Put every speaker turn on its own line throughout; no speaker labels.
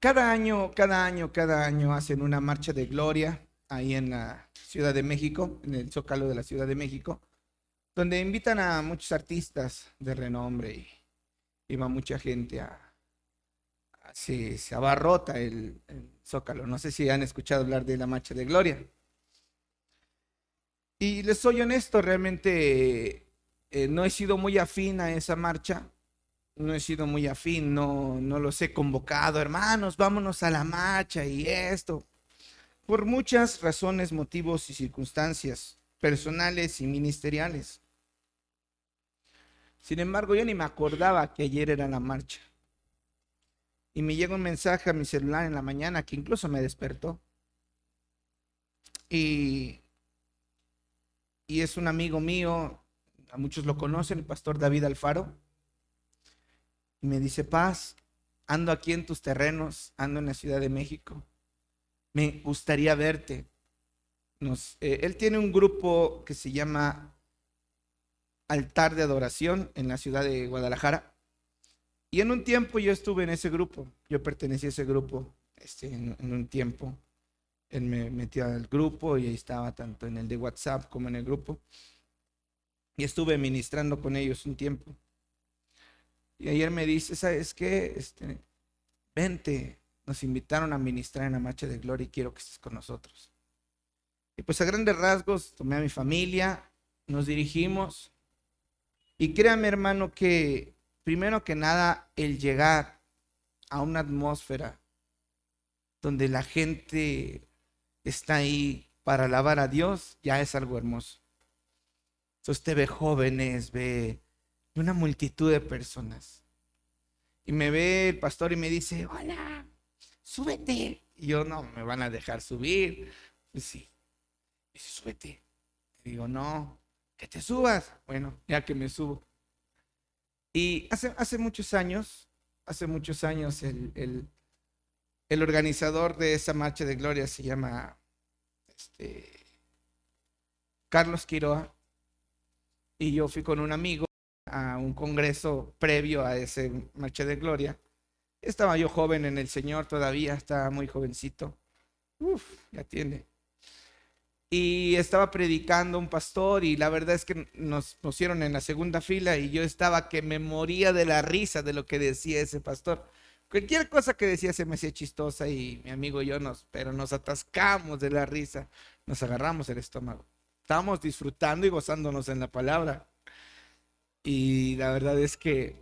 Cada año hacen una marcha de gloria ahí en la Ciudad de México, en el Zócalo de la Ciudad de México, donde invitan a muchos artistas de renombre y va mucha gente se abarrota el Zócalo. No sé si han escuchado hablar de la marcha de gloria. Y les soy honesto, realmente no he sido muy afín a esa marcha, no he sido muy afín, no los he convocado, hermanos, vámonos a la marcha y esto, por muchas razones, motivos y circunstancias personales y ministeriales. Sin embargo, yo ni me acordaba que ayer era la marcha. Y me llega un mensaje a mi celular en la mañana que incluso me despertó. Y, y es un amigo mío, a muchos lo conocen, el pastor David Alfaro. Y me dice: Paz, ando aquí en tus terrenos, ando en la Ciudad de México. Me gustaría verte. Él tiene un grupo que se llama Altar de Adoración en la ciudad de Guadalajara. Y en un tiempo yo estuve en ese grupo, yo pertenecí a ese grupo en un tiempo. Él me metió al grupo y ahí estaba tanto en el de WhatsApp como en el grupo. Y estuve ministrando con ellos un tiempo. Y ayer me dice: ¿sabes qué? Vente, nos invitaron a ministrar en la Marcha de Gloria y quiero que estés con nosotros. Y pues a grandes rasgos tomé a mi familia, nos dirigimos. Y créame, hermano, que primero que nada el llegar a una atmósfera donde la gente está ahí para alabar a Dios ya es algo hermoso. Entonces usted ve jóvenes, ve una multitud de personas. Y me ve el pastor y me dice: hola, súbete. Y yo: no, me van a dejar subir. Pues sí, dice: súbete. Y digo: no, que te subas. Bueno, ya que me subo. Y hace muchos años, el organizador de esa marcha de gloria se llama Carlos Quiroa. Y yo fui con un amigo a un congreso previo a ese marcha de gloria. Estaba yo joven en el Señor todavía, estaba muy jovencito. Uf, ya tiene. Y estaba predicando un pastor y la verdad es que nos pusieron en la segunda fila y yo estaba que me moría de la risa de lo que decía ese pastor. Cualquier cosa que decía se me hacía chistosa y mi amigo y yo pero nos atascamos de la risa, nos agarramos el estómago. Estábamos disfrutando y gozándonos en la palabra. Y la verdad es que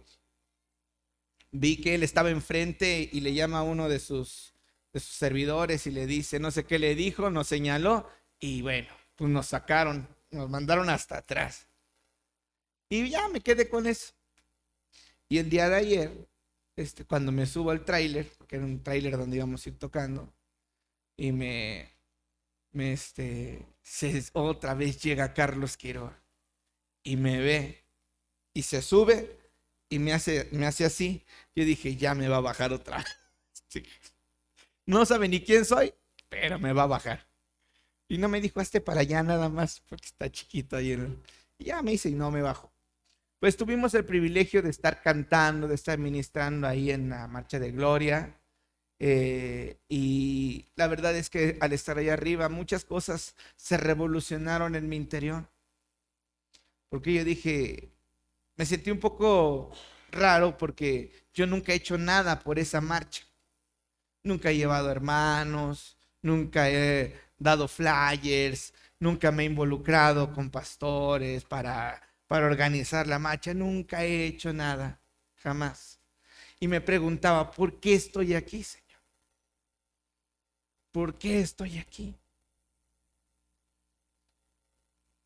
vi que él estaba enfrente y le llama a uno de sus servidores y le dice, no sé qué le dijo, nos señaló y bueno, pues nos sacaron, nos mandaron hasta atrás. Y ya me quedé con eso. Y el día de ayer, cuando me subo al tráiler, que era un tráiler donde íbamos a ir tocando, y otra vez llega Carlos Quiroga y me ve y se sube y me hace así. Yo dije: ya me va a bajar otra vez. Sí. No sabe ni quién soy, pero me va a bajar. Y no me dijo: hazte para allá nada más, porque está chiquito ahí. Y ya me hice y no me bajo. Pues tuvimos el privilegio de estar cantando, de estar ministrando ahí en la Marcha de Gloria. Y la verdad es que al estar ahí arriba, muchas cosas se revolucionaron en mi interior. Porque yo dije, me sentí un poco raro porque yo nunca he hecho nada por esa marcha. Nunca he llevado hermanos, nunca he dado flyers, nunca me he involucrado con pastores para organizar la marcha, nunca he hecho nada, jamás. Y me preguntaba: ¿por qué estoy aquí, Señor? ¿Por qué estoy aquí?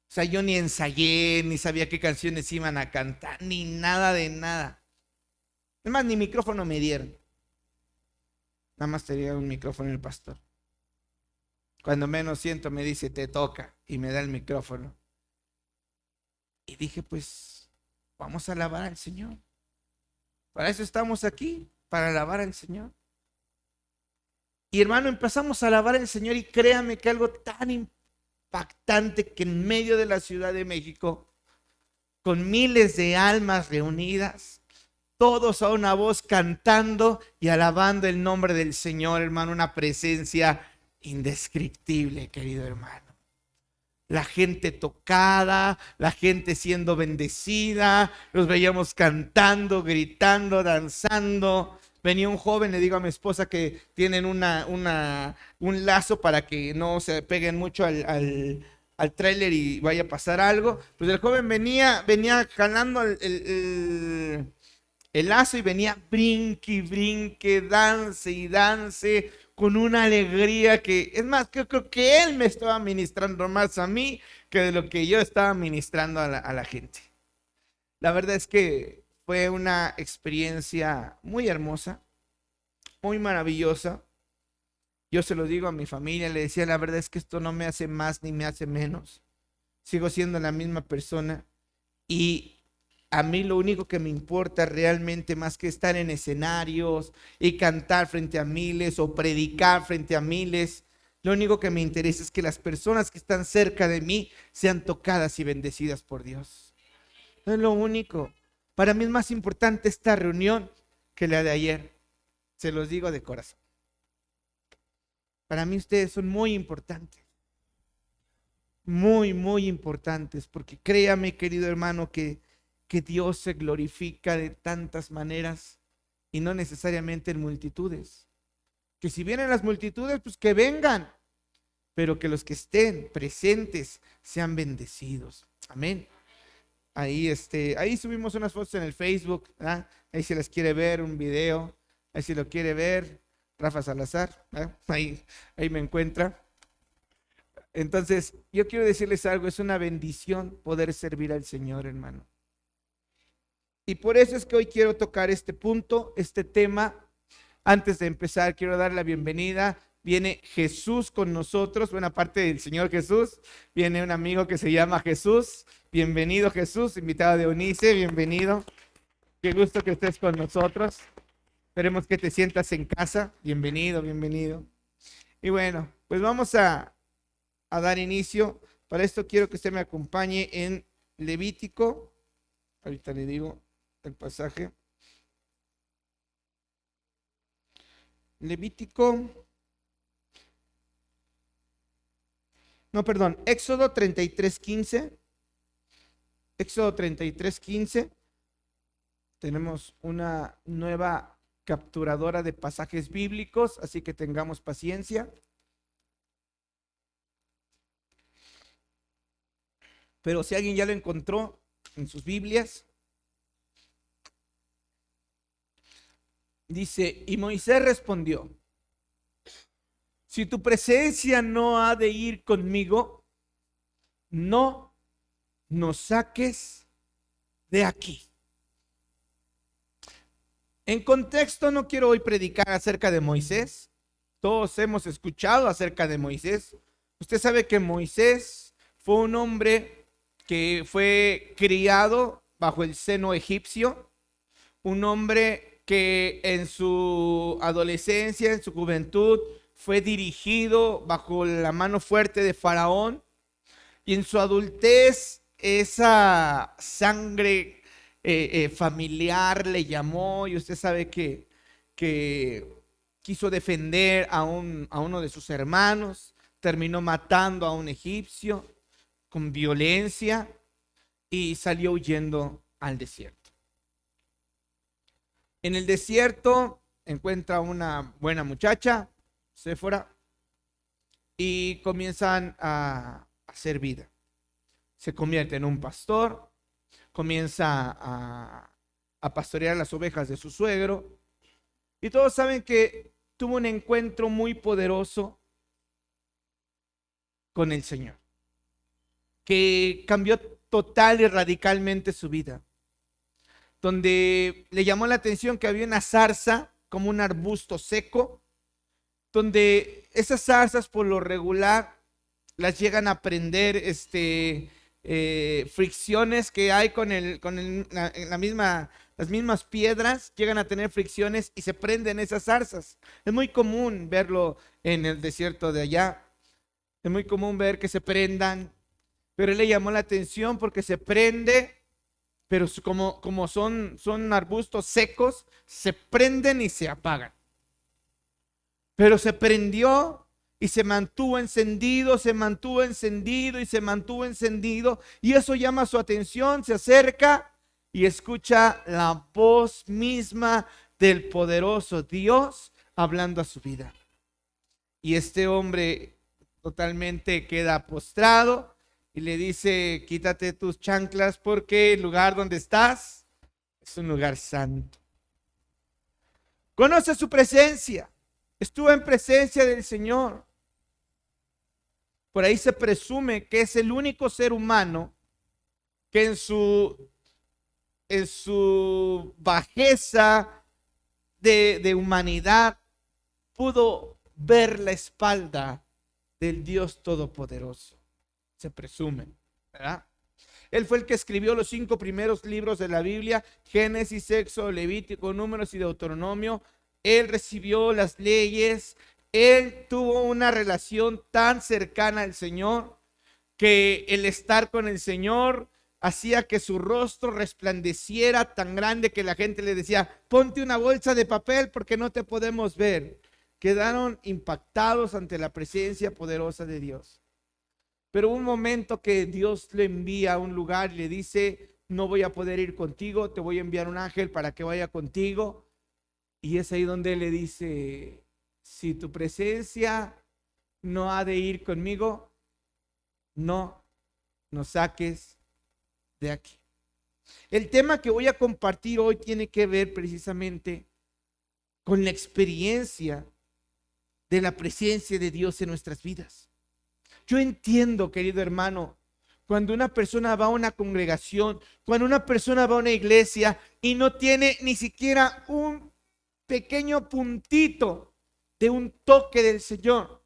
O sea, yo ni ensayé, ni sabía qué canciones iban a cantar, ni nada de nada. Es más, ni micrófono me dieron. Nada más tenía un micrófono el pastor. Cuando menos siento me dice: te toca, y me da el micrófono. Y dije: pues vamos a alabar al Señor. Para eso estamos aquí, para alabar al Señor. Y hermano, empezamos a alabar al Señor y créame que algo tan impactante que en medio de la Ciudad de México, con miles de almas reunidas, todos a una voz cantando y alabando el nombre del Señor, hermano, una presencia indescriptible, querido hermano. La gente tocada, la gente siendo bendecida, los veíamos cantando, gritando, danzando. Venía un joven, le digo a mi esposa que tienen un lazo para que no se peguen mucho al tráiler y vaya a pasar algo. Pues el joven venía jalando el lazo y venía brinque y brinque, dance y dance, con una alegría que, es más, que creo que él me estaba ministrando más a mí que de lo que yo estaba ministrando a la gente. La verdad es que fue una experiencia muy hermosa, muy maravillosa. Yo se lo digo a mi familia, le decía, la verdad es que esto no me hace más ni me hace menos. Sigo siendo la misma persona y a mí lo único que me importa realmente, más que estar en escenarios y cantar frente a miles o predicar frente a miles, lo único que me interesa es que las personas que están cerca de mí sean tocadas y bendecidas por Dios. Es lo único. Para mí es más importante esta reunión que la de ayer. Se los digo de corazón. Para mí ustedes son muy importantes. Muy, muy importantes. Porque créame, querido hermano, que Dios se glorifica de tantas maneras y no necesariamente en multitudes. Que si vienen las multitudes, pues que vengan, pero que los que estén presentes sean bendecidos. Amén. Ahí subimos unas fotos en el Facebook, ¿verdad? Ahí si las quiere ver, un video, ahí si lo quiere ver, Rafa Salazar, ¿verdad? Ahí me encuentra. Entonces, yo quiero decirles algo, es una bendición poder servir al Señor, hermano. Y por eso es que hoy quiero tocar este punto, este tema. Antes de empezar, quiero dar la bienvenida. Viene Jesús con nosotros, buena parte del Señor Jesús. Viene un amigo que se llama Jesús. Bienvenido, Jesús, invitado de Eunice, bienvenido. Qué gusto que estés con nosotros. Esperemos que te sientas en casa. Bienvenido, bienvenido. Y bueno, pues vamos a dar inicio. Para esto quiero que usted me acompañe en Levítico. Ahorita le digo el pasaje. Éxodo 33:15. Éxodo 33:15. Tenemos una nueva capturadora de pasajes bíblicos, así que tengamos paciencia. Pero si alguien ya lo encontró en sus Biblias, dice, y Moisés respondió, si tu presencia no ha de ir conmigo, no nos saques de aquí. En contexto, no quiero hoy predicar acerca de Moisés. Todos hemos escuchado acerca de Moisés. Usted sabe que Moisés fue un hombre que fue criado bajo el seno egipcio, un hombre que en su adolescencia, en su juventud, fue dirigido bajo la mano fuerte de Faraón, y en su adultez esa sangre familiar le llamó, y usted sabe que quiso defender a uno de sus hermanos, terminó matando a un egipcio con violencia y salió huyendo al desierto. En el desierto encuentra una buena muchacha, Séfora, y comienzan a hacer vida. Se convierte en un pastor, comienza a pastorear las ovejas de su suegro, y todos saben que tuvo un encuentro muy poderoso con el Señor, que cambió total y radicalmente su vida, donde le llamó la atención que había una zarza como un arbusto seco, donde esas zarzas por lo regular las llegan a prender fricciones que hay las mismas piedras, llegan a tener fricciones y se prenden esas zarzas. Es muy común verlo en el desierto de allá, es muy común ver que se prendan, pero él le llamó la atención porque se prende, pero como son arbustos secos, se prenden y se apagan. Pero se prendió y se mantuvo encendido, se mantuvo encendido y se mantuvo encendido. Y eso llama su atención, se acerca y escucha la voz misma del poderoso Dios hablando a su vida. Y este hombre totalmente queda postrado y le dice: quítate tus chanclas porque el lugar donde estás es un lugar santo. Conoce su presencia, estuvo en presencia del Señor. Por ahí se presume que es el único ser humano que en su bajeza de humanidad pudo ver la espalda del Dios Todopoderoso. Se presume, ¿verdad? Él fue el que escribió los 5 primeros libros de la Biblia: Génesis, Éxodo, Levítico, Números y Deuteronomio. Él recibió las leyes. Él tuvo una relación tan cercana al Señor que el estar con el Señor hacía que su rostro resplandeciera tan grande que la gente le decía: ponte una bolsa de papel porque no te podemos ver. Quedaron impactados ante la presencia poderosa de Dios. Pero un momento que Dios le envía a un lugar y le dice: no voy a poder ir contigo, te voy a enviar un ángel para que vaya contigo. Y es ahí donde él le dice: si tu presencia no ha de ir conmigo, no nos saques de aquí. El tema que voy a compartir hoy tiene que ver precisamente con la experiencia de la presencia de Dios en nuestras vidas. Yo entiendo, querido hermano, cuando una persona va a una congregación, cuando una persona va a una iglesia y no tiene ni siquiera un pequeño puntito de un toque del Señor.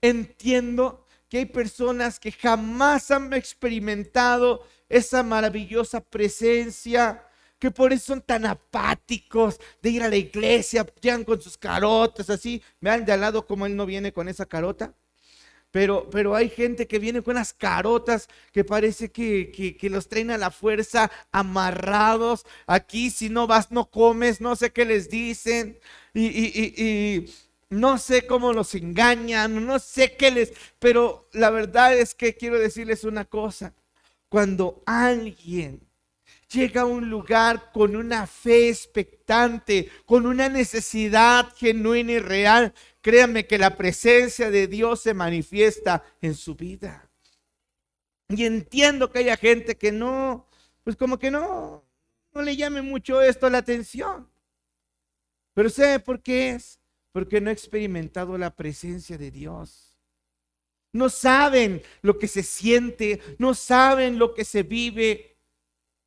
Entiendo que hay personas que jamás han experimentado esa maravillosa presencia, que por eso son tan apáticos de ir a la iglesia, llegan con sus carotas así. Vean de al lado cómo él no viene con esa carota. Pero hay gente que viene con unas carotas que parece que los traen a la fuerza, amarrados. Aquí si no vas no comes, no sé qué les dicen. Y no sé cómo los engañan, no sé qué les... Pero la verdad es que quiero decirles una cosa. Cuando alguien llega a un lugar con una fe expectante, con una necesidad genuina y real, créanme que la presencia de Dios se manifiesta en su vida. Y entiendo que haya gente que no, pues como que no le llame mucho esto la atención. Pero ¿sabe por qué es? Porque no ha experimentado la presencia de Dios. No saben lo que se siente, no saben lo que se vive.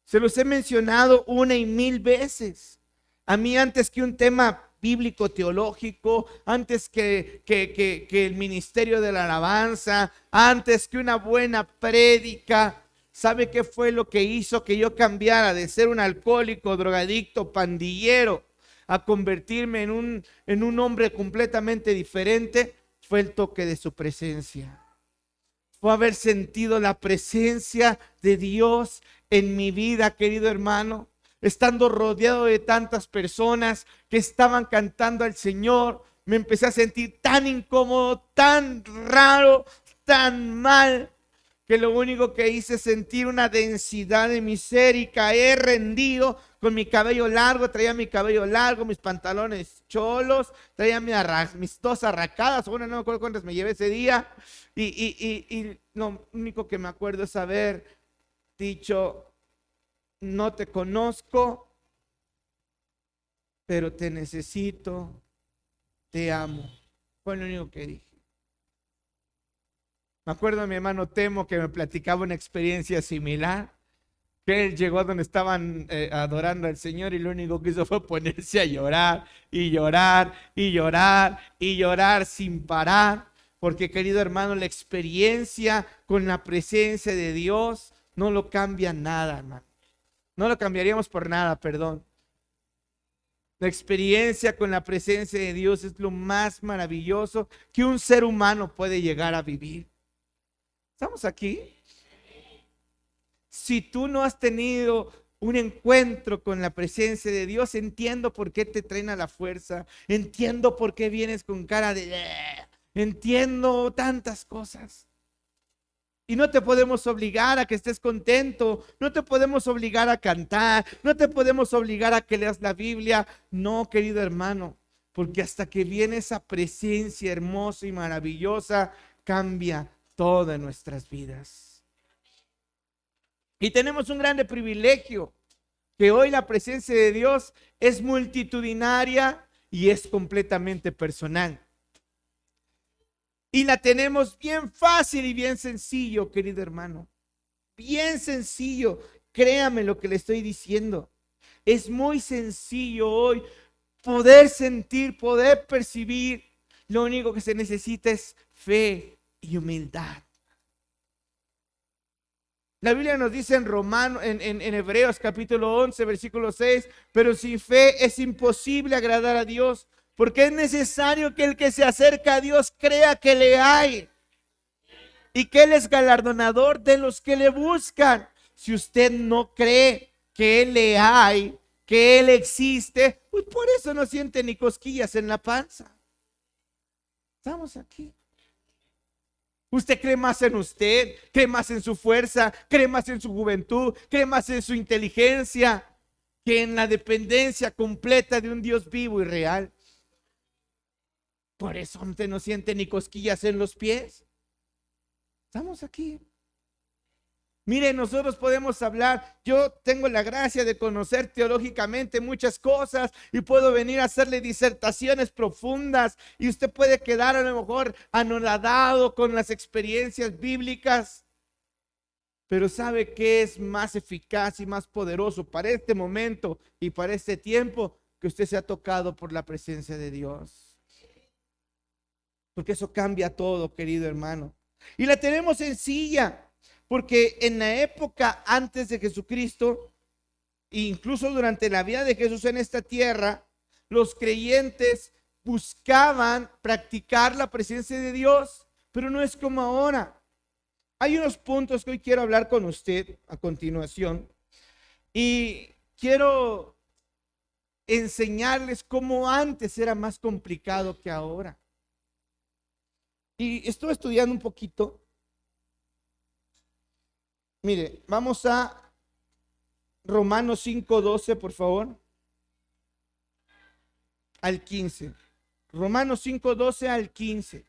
Se los he mencionado 1 y 1000 veces. A mí, antes que un tema bíblico teológico, antes que el ministerio de la alabanza, antes que una buena prédica, ¿sabe qué fue lo que hizo que yo cambiara de ser un alcohólico, drogadicto, pandillero, a convertirme en un hombre completamente diferente? Fue el toque de su presencia. Fue haber sentido la presencia de Dios en mi vida, querido hermano, estando rodeado de tantas personas que estaban cantando al Señor. Me empecé a sentir tan incómodo, tan raro, tan mal, que lo único que hice es sentir una densidad de mi ser y caer rendido con mi cabello largo. Traía mi cabello largo, mis pantalones cholos, traía mis 2 arracadas, bueno, no me acuerdo cuántas me llevé ese día, y lo único que me acuerdo es haber dicho: no te conozco, pero te necesito, te amo. Fue lo único que dije. Me acuerdo de mi hermano Temo, que me platicaba una experiencia similar, que él llegó a donde estaban adorando al Señor y lo único que hizo fue ponerse a llorar y llorar y llorar y llorar sin parar. Porque, querido hermano, la experiencia con la presencia de Dios no lo cambia nada, hermano. No lo cambiaríamos por nada, perdón. La experiencia con la presencia de Dios es lo más maravilloso que un ser humano puede llegar a vivir. ¿Estamos aquí? Si tú no has tenido un encuentro con la presencia de Dios, entiendo por qué te traen a la fuerza, entiendo por qué vienes con cara de... Entiendo tantas cosas. Y no te podemos obligar a que estés contento, no te podemos obligar a cantar, no te podemos obligar a que leas la Biblia. No, querido hermano, porque hasta que viene esa presencia hermosa y maravillosa, cambia todas nuestras vidas. Y tenemos un grande privilegio, que hoy la presencia de Dios es multitudinaria y es completamente personal. Y la tenemos bien fácil y bien sencillo, querido hermano. Bien sencillo. Créame lo que le estoy diciendo. Es muy sencillo hoy poder sentir, poder percibir. Lo único que se necesita es fe y humildad. La Biblia nos dice en Hebreos capítulo 11, versículo 6, pero sin fe es imposible agradar a Dios, porque es necesario que el que se acerca a Dios crea que le hay y que Él es galardonador de los que le buscan. Si usted no cree que Él le hay, que Él existe, pues por eso no siente ni cosquillas en la panza. Estamos aquí. Usted cree más en usted, cree más en su fuerza, cree más en su juventud, cree más en su inteligencia que en la dependencia completa de un Dios vivo y real. Por eso usted no siente ni cosquillas en los pies. Estamos aquí. Mire, nosotros podemos hablar, yo tengo la gracia de conocer teológicamente muchas cosas y puedo venir a hacerle disertaciones profundas y usted puede quedar a lo mejor anonadado con las experiencias bíblicas, pero ¿sabe qué es más eficaz y más poderoso para este momento y para este tiempo? Que usted sea tocado por la presencia de Dios, porque eso cambia todo, querido hermano. Y la tenemos sencilla. Porque en la época antes de Jesucristo, e incluso durante la vida de Jesús en esta tierra, los creyentes buscaban practicar la presencia de Dios, pero no es como ahora. Hay unos puntos que hoy quiero hablar con usted a continuación y quiero enseñarles cómo antes era más complicado que ahora. Y estuve estudiando un poquito. Mire, vamos a Romanos 5:12, por favor, al 15. Romanos 5:12 al 15.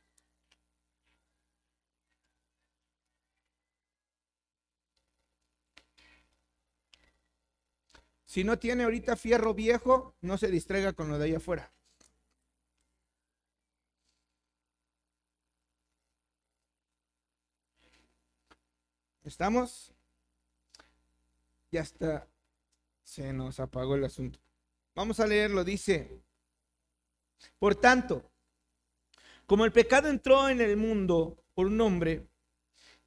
Si no tiene ahorita fierro viejo, no se distraiga con lo de ahí afuera. ¿Estamos? Ya está. Se nos apagó el asunto. Vamos a leerlo. Dice: por tanto, como el pecado entró en el mundo por un hombre,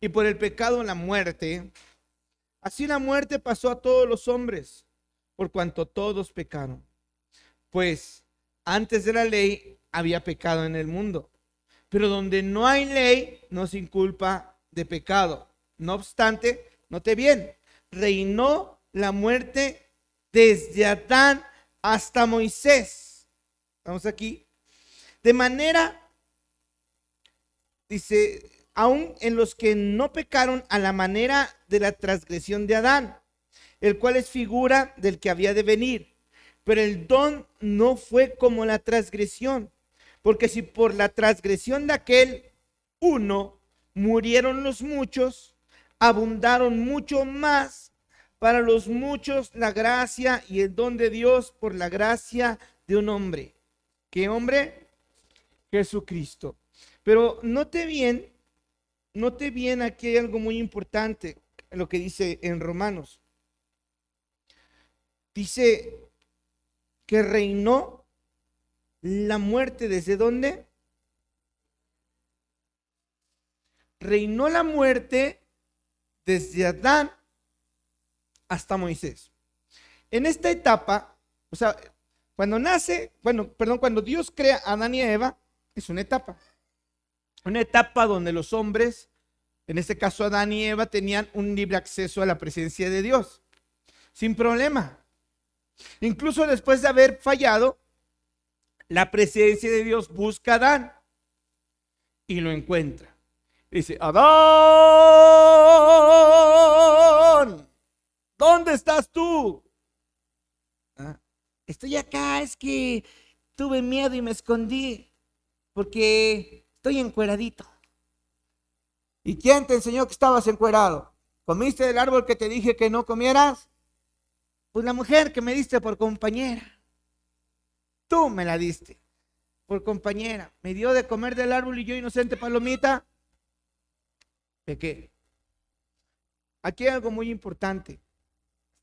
y por el pecado la muerte, así la muerte pasó a todos los hombres, por cuanto todos pecaron. Pues antes de la ley había pecado en el mundo, pero donde no hay ley no se inculpa de pecado. No obstante, note bien, reinó la muerte desde Adán hasta Moisés. Estamos aquí. De manera, dice, aún en los que no pecaron a la manera de la transgresión de Adán, el cual es figura del que había de venir. Pero el don no fue como la transgresión, porque si por la transgresión de aquel uno murieron los muchos, abundaron mucho más para los muchos la gracia y el don de Dios por la gracia de un hombre. ¿Qué hombre? Jesucristo. Pero note bien, aquí hay algo muy importante, lo que dice en Romanos. Dice que reinó la muerte, ¿desde dónde? Reinó la muerte desde Adán hasta Moisés. En esta etapa, o sea, cuando Dios crea a Adán y a Eva, es una etapa donde los hombres, en este caso Adán y Eva, tenían un libre acceso a la presencia de Dios. sin problema. Incluso después de haber fallado, la presencia de Dios busca a Adán y lo encuentra. Dice: Adán, ¿dónde estás tú? ¿Ah? Estoy acá, es que tuve miedo y me escondí porque estoy encueradito. ¿Y quién te enseñó que estabas encuerado? ¿Comiste del árbol que te dije que no comieras? Pues la mujer que me diste por compañera. Tú me la diste por compañera. Me dio de comer del árbol y yo, inocente palomita, pequé. Aquí hay algo muy importante.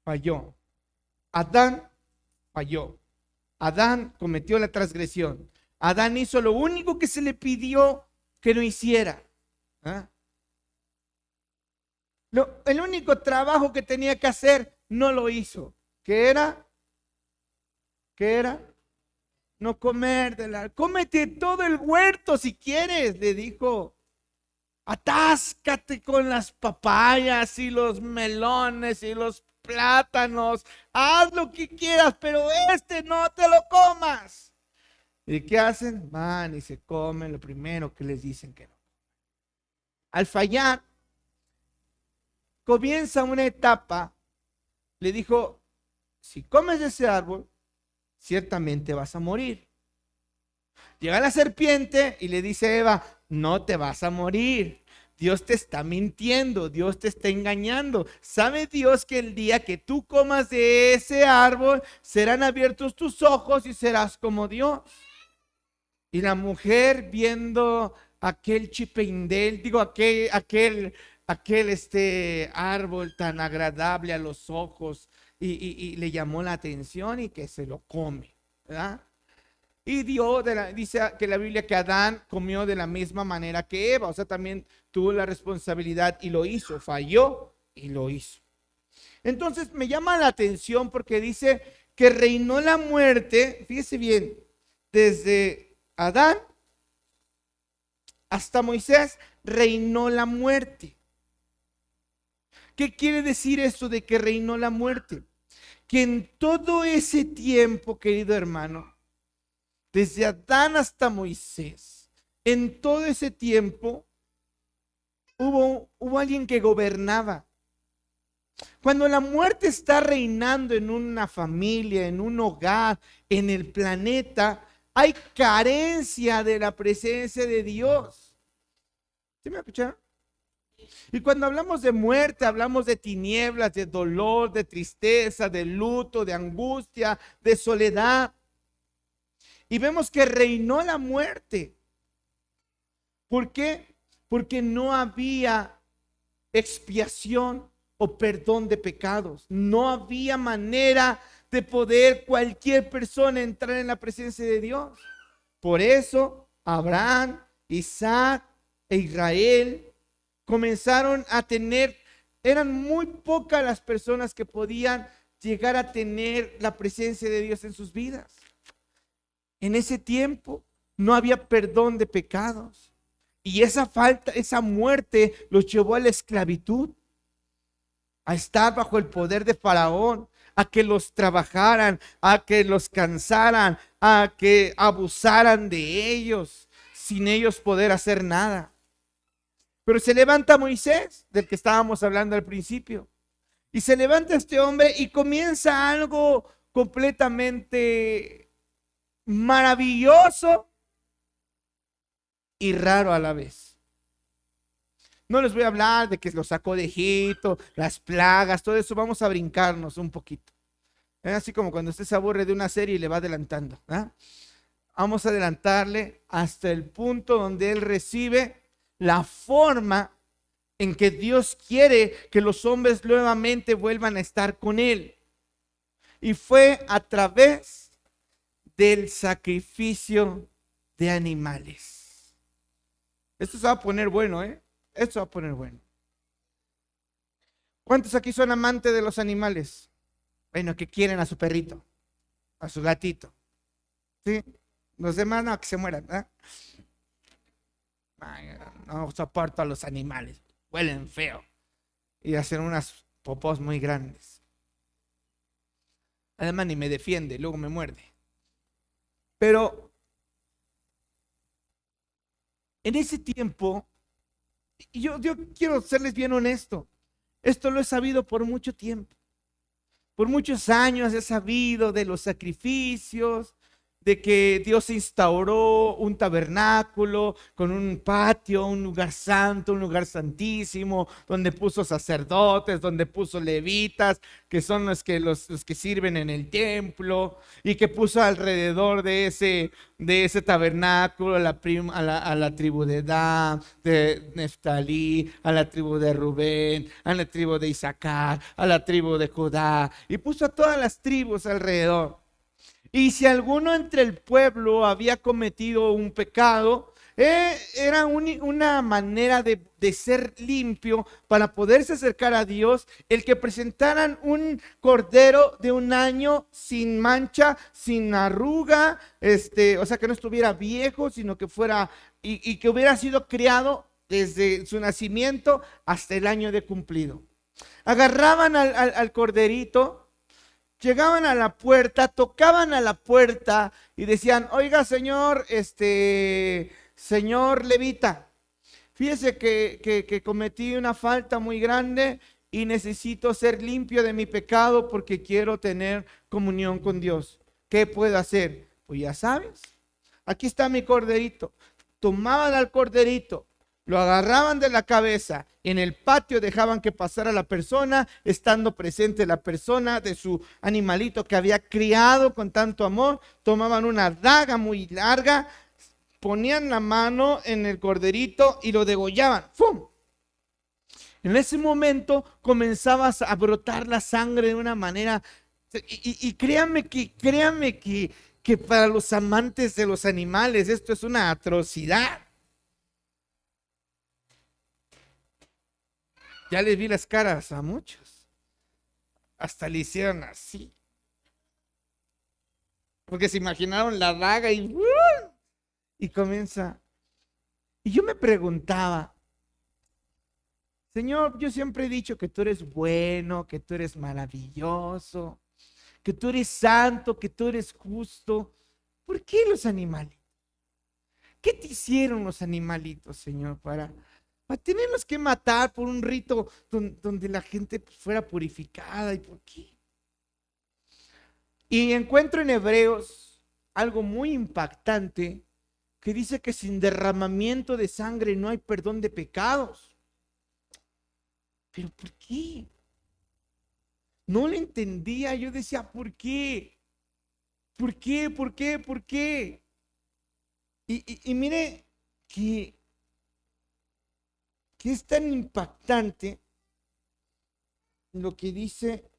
Falló. Adán falló. Adán cometió la transgresión. Adán hizo lo único que se le pidió que no hiciera. ¿Ah? El único trabajo que tenía que hacer no lo hizo. ¿Qué era? ¿Qué era? No comer de la... Cómete todo el huerto si quieres, le dijo. Atáscate con las papayas y los melones y los plátanos. Haz lo que quieras, pero no te lo comas. ¿Y qué hacen? Van y se comen lo primero que les dicen que no. Al fallar, comienza una etapa. Le dijo: si comes de ese árbol, ciertamente vas a morir. Llega la serpiente y le dice a Eva: no te vas a morir. Dios te está mintiendo, Dios te está engañando. ¿Sabe Dios que el día que tú comas de ese árbol serán abiertos tus ojos y serás como Dios? Y la mujer, viendo aquel chipindel, digo, aquel árbol tan agradable a los ojos, y le llamó la atención y que se lo come, ¿verdad? Y dice que la Biblia que Adán comió de la misma manera que Eva, o sea, también tuvo la responsabilidad y lo hizo, falló y lo hizo. Entonces me llama la atención porque dice que reinó la muerte, fíjese bien, desde Adán hasta Moisés reinó la muerte. ¿Qué quiere decir esto de que reinó la muerte? Que en todo ese tiempo, querido hermano, desde Adán hasta Moisés, en todo ese tiempo hubo alguien que gobernaba. Cuando la muerte está reinando en una familia, en un hogar, en el planeta, hay carencia de la presencia de Dios. ¿Sí me escucharon? Y cuando hablamos de muerte, hablamos de tinieblas, de dolor, de tristeza, de luto, de angustia, de soledad. Y vemos que reinó la muerte. ¿Por qué? Porque no había expiación o perdón de pecados. No había manera de poder cualquier persona entrar en la presencia de Dios. Por eso Abraham, Isaac e Israel comenzaron a tener, eran muy pocas las personas que podían llegar a tener la presencia de Dios en sus vidas. En ese tiempo no había perdón de pecados. Y esa falta, esa muerte los llevó a la esclavitud, a estar bajo el poder de Faraón, a que los trabajaran, a que los cansaran, a que abusaran de ellos, sin ellos poder hacer nada. Pero se levanta Moisés, del que estábamos hablando al principio, y se levanta este hombre y comienza algo completamente maravilloso y raro a la vez. No les voy a hablar de que lo sacó de Egipto, las plagas, todo eso. Vamos a brincarnos un poquito. Así como cuando usted se aburre de una serie y le va adelantando. Vamos a adelantarle hasta el punto donde él recibe la forma en que Dios quiere que los hombres nuevamente vuelvan a estar con él. Y fue a través del sacrificio de animales. Esto se va a poner bueno, Esto se va a poner bueno. ¿Cuántos aquí son amantes de los animales? Bueno, que quieren a su perrito, a su gatito. ¿Sí? Los demás no, que se mueran, no soporto a los animales, huelen feo y hacen unas popós muy grandes. Además ni me defiende, luego me muerde. Pero en ese tiempo, y yo quiero serles bien honesto, esto lo he sabido por mucho tiempo. Por muchos años he sabido de los sacrificios, de que Dios instauró un tabernáculo con un patio, un lugar santo, un lugar santísimo, donde puso sacerdotes, donde puso levitas, que son los que sirven en el templo, y que puso alrededor de ese tabernáculo a la tribu de Dan, de Neftalí, a la tribu de Rubén, a la tribu de Isaacar, a la tribu de Judá, y puso a todas las tribus alrededor. Y si alguno entre el pueblo había cometido un pecado, era una manera de ser limpio para poderse acercar a Dios, el que presentaran un cordero de un año sin mancha, sin arruga, o sea, que no estuviera viejo, sino que fuera, y que hubiera sido criado desde su nacimiento hasta el año de cumplido. Agarraban al corderito. Llegaban a la puerta, tocaban a la puerta y decían: oiga, señor, señor levita, fíjese que cometí una falta muy grande y necesito ser limpio de mi pecado porque quiero tener comunión con Dios. ¿Qué puedo hacer? Pues ya sabes, aquí está mi corderito. Tomaban al corderito, lo agarraban de la cabeza, en el patio dejaban que pasara la persona, estando presente la persona de su animalito que había criado con tanto amor. Tomaban una daga muy larga, ponían la mano en el corderito y lo degollaban. ¡Fum! En ese momento comenzaba a brotar la sangre de una manera, y créanme que para los amantes de los animales esto es una atrocidad. Ya les vi las caras a muchos. Hasta le hicieron así. Porque se imaginaron la daga y comienza. Y yo me preguntaba: Señor, yo siempre he dicho que tú eres bueno, que tú eres maravilloso, que tú eres santo, que tú eres justo. ¿Por qué los animales? ¿Qué te hicieron los animalitos, Señor, para tenerlos que matar por un rito donde la gente fuera purificada? ¿Y por qué? Y encuentro en Hebreos algo muy impactante que dice que sin derramamiento de sangre no hay perdón de pecados. ¿Pero por qué? No lo entendía. Yo decía: ¿por qué? ¿Por qué? ¿Por qué? ¿Por qué? Y mire que es tan impactante lo que dice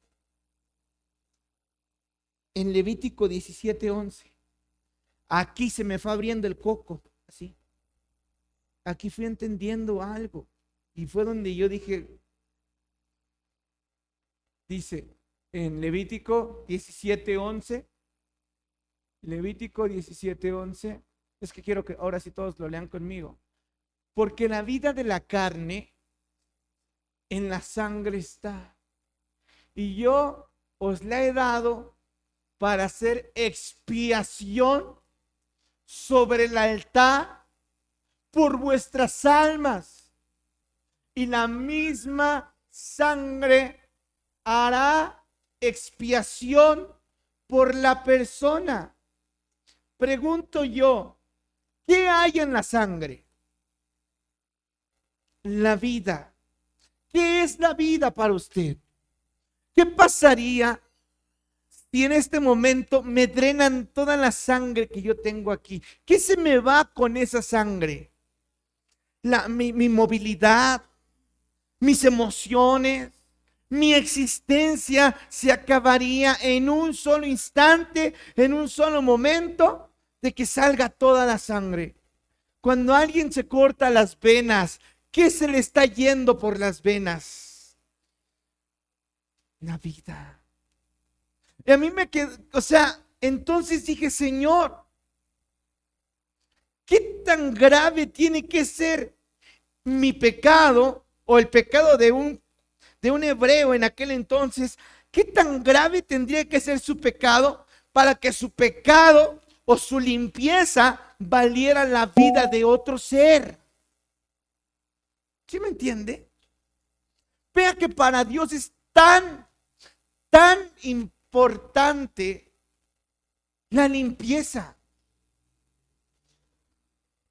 en Levítico 17:11. Aquí se me fue abriendo el coco, así. Aquí fui entendiendo algo. Y fue donde yo dije, dice en Levítico 17:11, Levítico 17:11, es que quiero que ahora sí todos lo lean conmigo. Porque la vida de la carne en la sangre está, y yo os la he dado para hacer expiación sobre el altar por vuestras almas, y la misma sangre hará expiación por la persona. Pregunto yo: ¿qué hay en la sangre? La vida. ¿Qué es la vida para usted? ¿Qué pasaría si en este momento me drenan toda la sangre que yo tengo aquí? ¿Qué se me va con esa sangre? Mi movilidad, mis emociones, mi existencia se acabaría en un solo instante, en un solo momento, de que salga toda la sangre. Cuando alguien se corta las venas, ¿qué se le está yendo por las venas? La vida. Y a mí me quedó, entonces dije: Señor, ¿qué tan grave tiene que ser mi pecado, o el pecado de un hebreo en aquel entonces, ¿Qué tan grave tendría que ser su pecado para que su pecado o su limpieza valiera la vida de otro ser? ¿Sí me entiende? Vea que para Dios es tan importante la limpieza.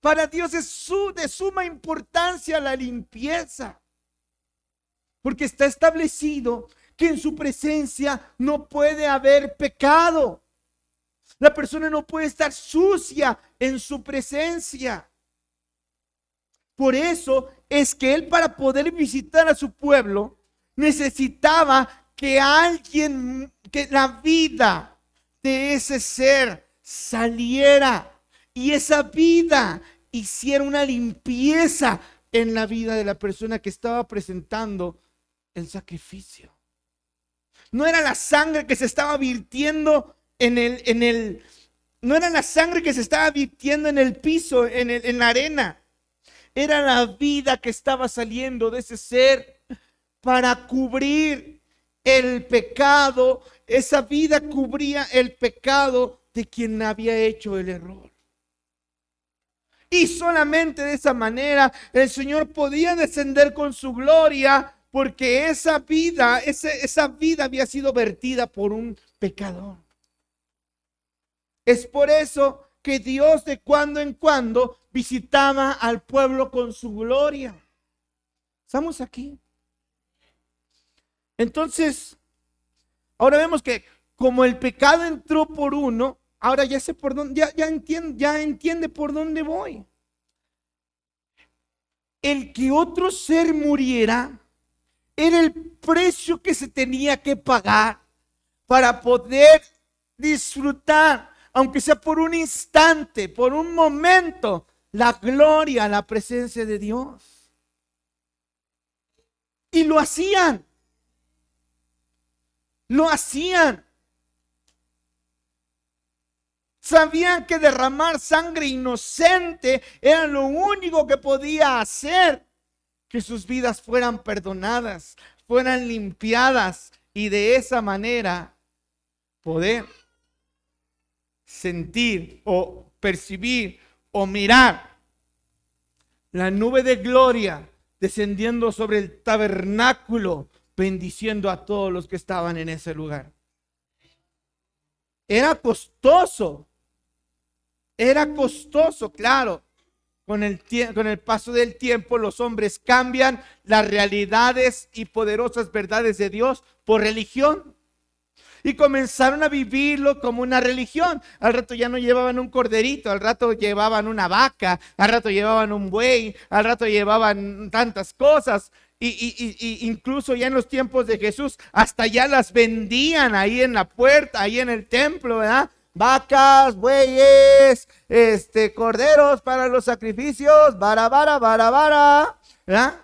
Para Dios es de suma importancia la limpieza. Porque está establecido que en su presencia no puede haber pecado. La persona no puede estar sucia en su presencia. Por eso es que él, para poder visitar a su pueblo, necesitaba que alguien, que la vida de ese ser saliera y esa vida hiciera una limpieza en la vida de la persona que estaba presentando el sacrificio. No era la sangre que se estaba virtiendo no era la sangre que se estaba virtiendo en el piso, en la arena. Era la vida que estaba saliendo de ese ser para cubrir el pecado. Esa vida cubría el pecado de quien había hecho el error. Y solamente de esa manera el Señor podía descender con su gloria, porque esa vida había sido vertida por un pecador. Es por eso que Dios de cuando en cuando visitaba al pueblo con su gloria. ¿Estamos aquí? Entonces, ahora vemos que como el pecado entró por uno, ahora ya sé por dónde, ya entiende por dónde voy. El que otro ser muriera era el precio que se tenía que pagar para poder disfrutar, aunque sea por un instante, por un momento, la gloria, la presencia de Dios. Y lo hacían. Lo hacían. Sabían que derramar sangre inocente era lo único que podía hacer que sus vidas fueran perdonadas, fueran limpiadas, y de esa manera poder sentir o percibir o mirar la nube de gloria descendiendo sobre el tabernáculo, bendiciendo a todos los que estaban en ese lugar. Era costoso, claro. Con el paso del tiempo, los hombres cambian las realidades y poderosas verdades de Dios por religión. Y comenzaron a vivirlo como una religión. Al rato ya no llevaban un corderito, al rato llevaban una vaca, al rato llevaban un buey, al rato llevaban tantas cosas. Y incluso ya en los tiempos de Jesús, hasta ya las vendían ahí en la puerta, ahí en el templo, ¿verdad? Vacas, bueyes, corderos para los sacrificios, vara, ¿verdad?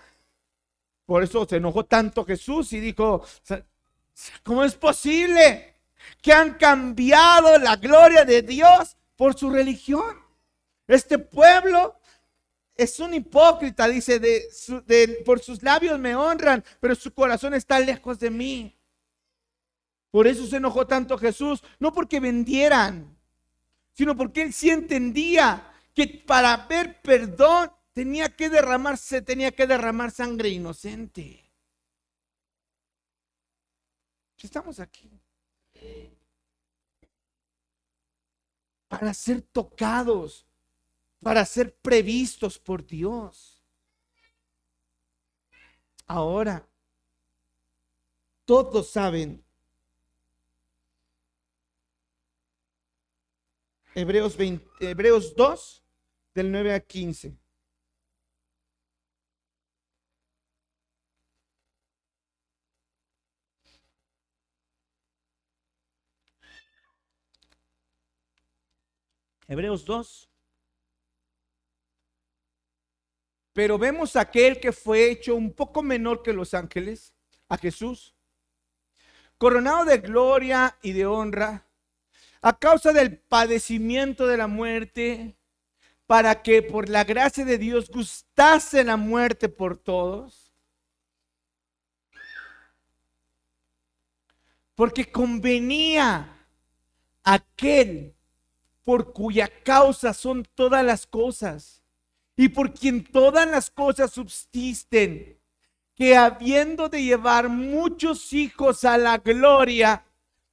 Por eso se enojó tanto Jesús y dijo: ¿cómo es posible que han cambiado la gloria de Dios por su religión? Este pueblo es un hipócrita, dice, por sus labios me honran, pero su corazón está lejos de mí. Por eso se enojó tanto Jesús, no porque vendieran, sino porque él sí entendía que para haber perdón tenía que derramar sangre inocente. Estamos aquí para ser tocados, para ser previstos por Dios. Ahora, todos saben, Hebreos 2, del 9 a 15. Hebreos 2. Pero vemos a aquel que fue hecho un poco menor que los ángeles, a Jesús, coronado de gloria y de honra, a causa del padecimiento de la muerte, para que por la gracia de Dios gustase la muerte por todos. porque convenía a aquel por cuya causa son todas las cosas y por quien todas las cosas subsisten, que habiendo de llevar muchos hijos a la gloria,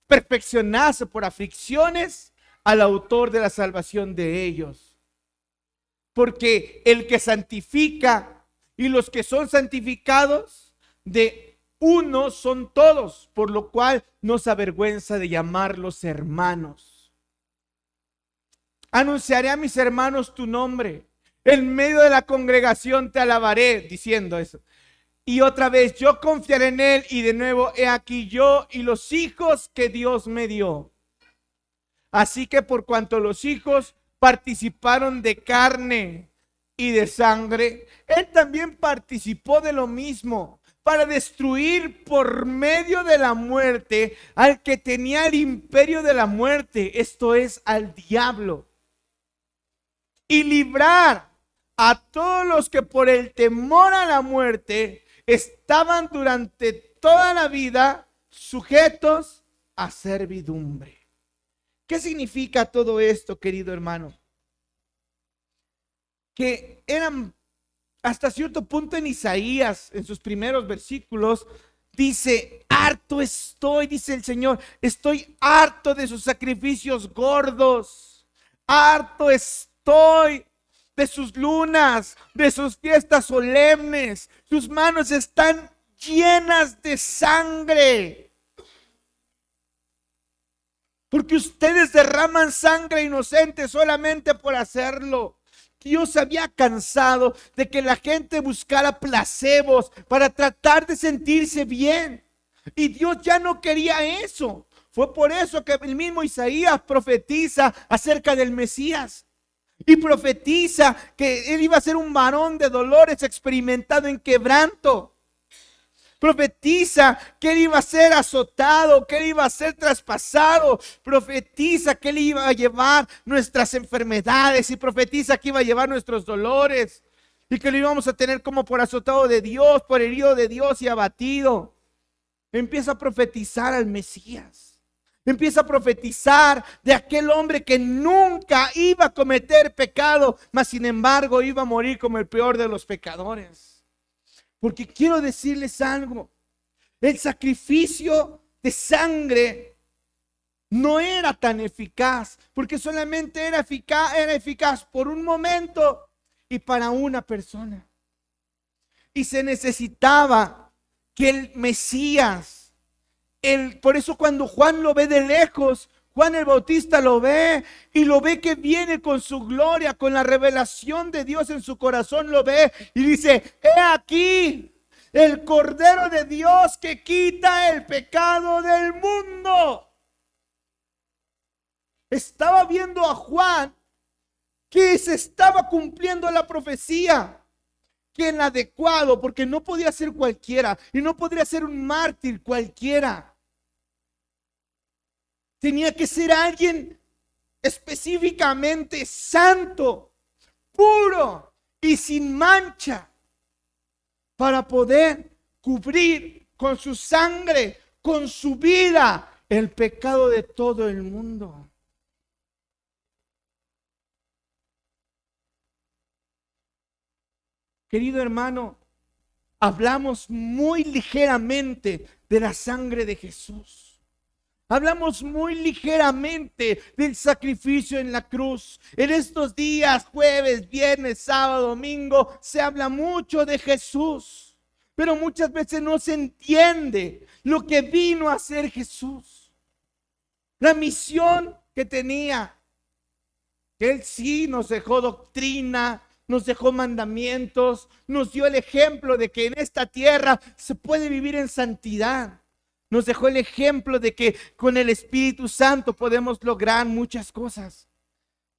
perfeccionase por aflicciones al autor de la salvación de ellos. Porque el que santifica y los que son santificados de uno son todos, por lo cual no se avergüenza de llamarlos hermanos. Anunciaré a mis hermanos tu nombre, en medio de la congregación te alabaré, diciendo eso. Y otra vez, yo confiaré en él, y de nuevo, he aquí yo y los hijos que Dios me dio. Así que por cuanto los hijos participaron de carne y de sangre, él también participó de lo mismo, para destruir por medio de la muerte al que tenía el imperio de la muerte, esto es, al diablo, y librar a todos los que por el temor a la muerte estaban durante toda la vida sujetos a servidumbre. ¿Qué significa todo esto, querido hermano? Que eran hasta cierto punto en Isaías, en sus primeros versículos, dice: harto estoy, dice el Señor, estoy harto de sus sacrificios gordos, harto estoy de sus lunas, de sus fiestas solemnes, sus manos están llenas de sangre. Porque ustedes derraman sangre inocente solamente por hacerlo. Dios había cansado de que la gente buscara placebos para tratar de sentirse bien. Y Dios ya no quería eso. Fue por eso que el mismo Isaías profetiza acerca del Mesías. Y profetiza que él iba a ser un varón de dolores, experimentado en quebranto. Profetiza que él iba a ser azotado, que él iba a ser traspasado. Profetiza que él iba a llevar nuestras enfermedades y profetiza que iba a llevar nuestros dolores y que lo íbamos a tener como por azotado de Dios, por herido de Dios y abatido. Empieza a profetizar al Mesías. Empieza a profetizar de aquel hombre que nunca iba a cometer pecado, mas sin embargo iba a morir como el peor de los pecadores. Porque quiero decirles algo, el sacrificio de sangre no era tan eficaz, porque solamente era eficaz por un momento y para una persona. Y se necesitaba que el Mesías, por eso cuando Juan lo ve de lejos, Juan el Bautista lo ve y lo ve que viene con su gloria, con la revelación de Dios en su corazón, lo ve y dice: he aquí el Cordero de Dios que quita el pecado del mundo. Estaba viendo a Juan que se estaba cumpliendo la profecía, que el adecuado, porque no podía ser cualquiera y no podría ser un mártir cualquiera. Tenía que ser alguien específicamente santo, puro y sin mancha, para poder cubrir con su sangre, con su vida, el pecado de todo el mundo. Querido hermano, hablamos muy ligeramente de la sangre de Jesús. Hablamos muy ligeramente del sacrificio en la cruz. En estos días, jueves, viernes, sábado, domingo, se habla mucho de Jesús. Pero muchas veces no se entiende lo que vino a hacer Jesús. La misión que tenía. Él sí nos dejó doctrina, nos dejó mandamientos, nos dio el ejemplo de que en esta tierra se puede vivir en santidad. Nos dejó el ejemplo de que con el Espíritu Santo podemos lograr muchas cosas.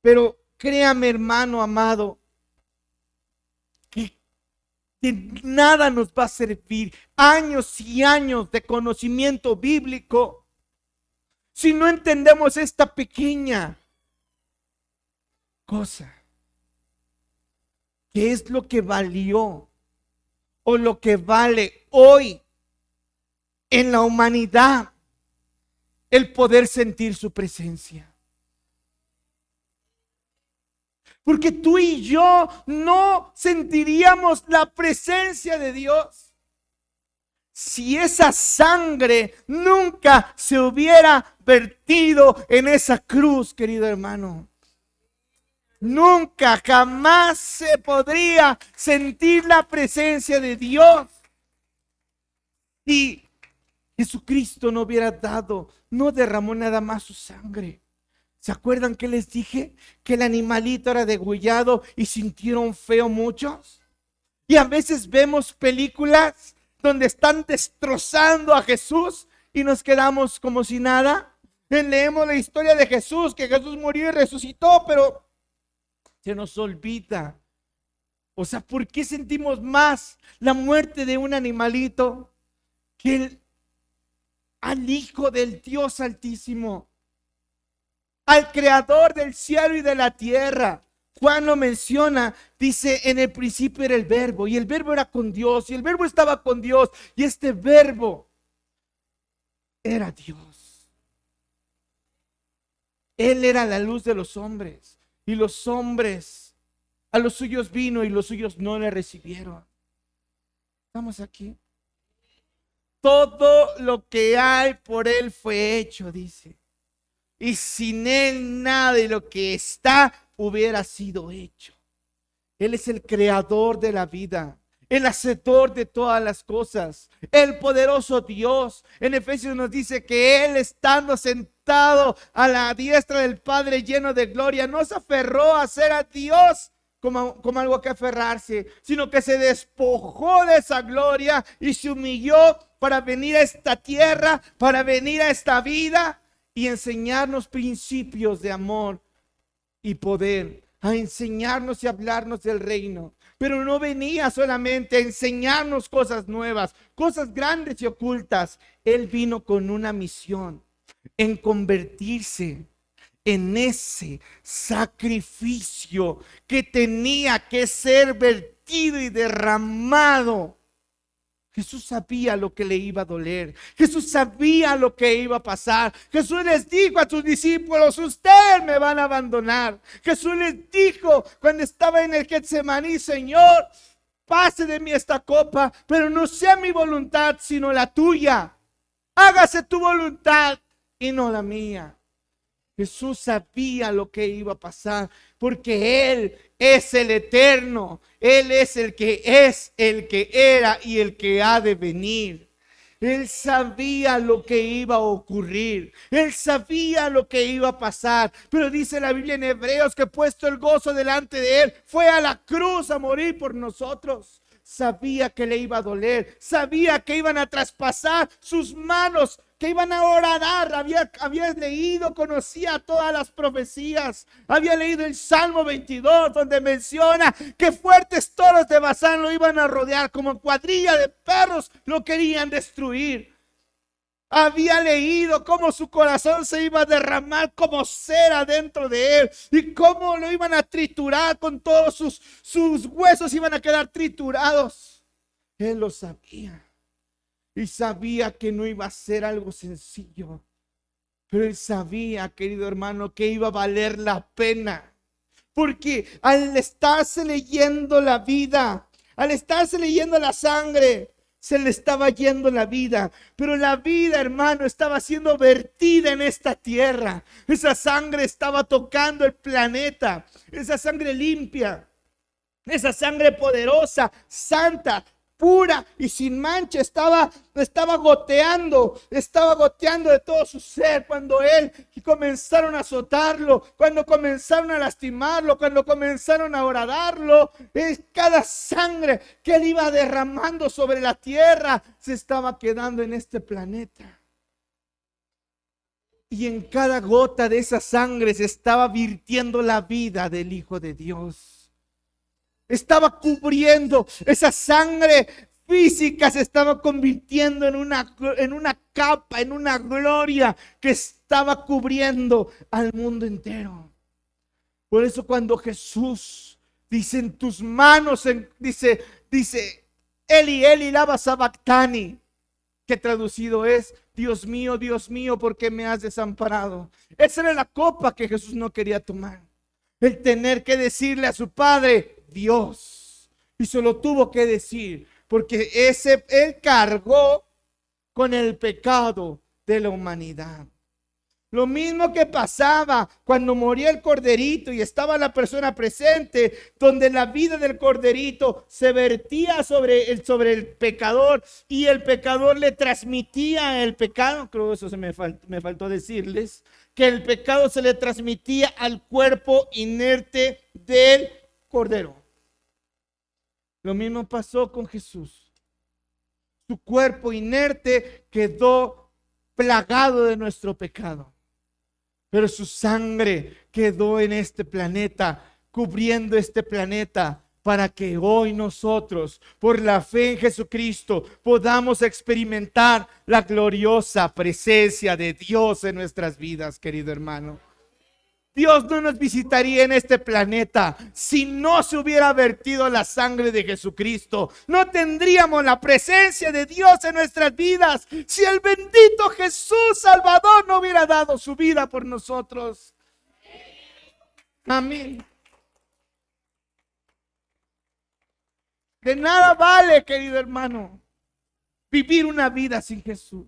Pero créame, hermano amado, que de nada nos va a servir años y años de conocimiento bíblico si no entendemos esta pequeña cosa. ¿Qué es lo que valió o lo que vale hoy en la humanidad? el poder sentir su presencia. Porque tú y yo no sentiríamos la presencia de Dios si esa sangre nunca se hubiera vertido en esa cruz, querido hermano. Nunca, jamás se podría sentir la presencia de Dios si Jesucristo no hubiera dado, no derramó nada más su sangre. ¿Se acuerdan que les dije que el animalito era degollado y sintieron feo muchos? Y a veces vemos películas donde están destrozando a Jesús y nos quedamos como si nada. Leemos la historia de Jesús, que Jesús murió y resucitó, pero se nos olvida. O sea, ¿por qué sentimos más la muerte de un animalito que al Hijo del Dios Altísimo, al Creador del cielo y de la tierra? Juan lo menciona, dice: en el principio era el Verbo, y el Verbo era con Dios, y el Verbo estaba con Dios, y este Verbo era Dios. Él era la luz de los hombres, y los hombres a los suyos vino, y los suyos no le recibieron. ¿Estamos aquí? Todo lo que hay por Él fue hecho, dice. Y sin Él nada de lo que está hubiera sido hecho. Él es el creador de la vida, el hacedor de todas las cosas, el poderoso Dios. En Efesios nos dice que Él, estando sentado a la diestra del Padre lleno de gloria, no se aferró a ser a Dios como algo que aferrarse, sino que se despojó de esa gloria y se humilló para venir a esta tierra, para venir a esta vida y enseñarnos principios de amor y poder, a enseñarnos y hablarnos del reino. Pero no venía solamente a enseñarnos cosas nuevas, cosas grandes y ocultas. Él vino con una misión: en convertirse en ese sacrificio que tenía que ser vertido y derramado. Jesús sabía lo que le iba a doler. Jesús sabía lo que iba a pasar. Jesús les dijo a sus discípulos: ustedes me van a abandonar. Jesús les dijo cuando estaba en el Getsemaní: Señor, pase de mí esta copa, pero no sea mi voluntad sino la tuya. Hágase tu voluntad y no la mía. Jesús sabía lo que iba a pasar, porque Él es el eterno. Él es, el que era y el que ha de venir. Él sabía lo que iba a ocurrir. Él sabía lo que iba a pasar. Pero dice la Biblia en Hebreos que, puesto el gozo delante de Él, fue a la cruz a morir por nosotros. Sabía que le iba a doler. Sabía que iban a traspasar sus manos, que iban a orar. Había leído, conocía todas las profecías. Había leído el Salmo 22, donde menciona que fuertes toros de Basán lo iban a rodear, como cuadrilla de perros lo querían destruir. Había leído cómo su corazón se iba a derramar como cera dentro de él, y cómo lo iban a triturar, con todos sus huesos iban a quedar triturados. Él lo sabía. Y sabía que no iba a ser algo sencillo. Pero Él sabía, querido hermano, que iba a valer la pena. Porque al estarse leyendo la vida, al estarse leyendo la sangre, se le estaba yendo la vida. Pero la vida, hermano, estaba siendo vertida en esta tierra. Esa sangre estaba tocando el planeta. Esa sangre limpia. Esa sangre poderosa, santa, pura y sin mancha, estaba goteando de todo su ser. Cuando comenzaron a azotarlo, cuando comenzaron a lastimarlo, cuando comenzaron a horadarlo, cada sangre que él iba derramando sobre la tierra se estaba quedando en este planeta. Y en cada gota de esa sangre se estaba virtiendo la vida del Hijo de Dios. Estaba cubriendo, esa sangre física se estaba convirtiendo en una capa, en una gloria que estaba cubriendo al mundo entero. Por eso cuando Jesús dice: en tus manos, dice Eli, Eli, lama sabactani, que traducido es: Dios mío, ¿por qué me has desamparado? Esa era la copa que Jesús no quería tomar. El tener que decirle a su Padre, Dios. Y se lo tuvo que decir, porque él cargó con el pecado de la humanidad. Lo mismo que pasaba cuando moría el corderito y estaba la persona presente, donde la vida del corderito se vertía sobre el pecador y el pecador le transmitía el pecado. Creo que eso me faltó decirles, que el pecado se le transmitía al cuerpo inerte del cordero. Lo mismo pasó con Jesús. Su cuerpo inerte quedó plagado de nuestro pecado. Pero su sangre quedó en este planeta, cubriendo este planeta, para que hoy nosotros, por la fe en Jesucristo, podamos experimentar la gloriosa presencia de Dios en nuestras vidas, querido hermano. Dios no nos visitaría en este planeta si no se hubiera vertido la sangre de Jesucristo. No tendríamos la presencia de Dios en nuestras vidas si el bendito Jesús Salvador no hubiera dado su vida por nosotros. Amén. De nada vale, querido hermano, vivir una vida sin Jesús.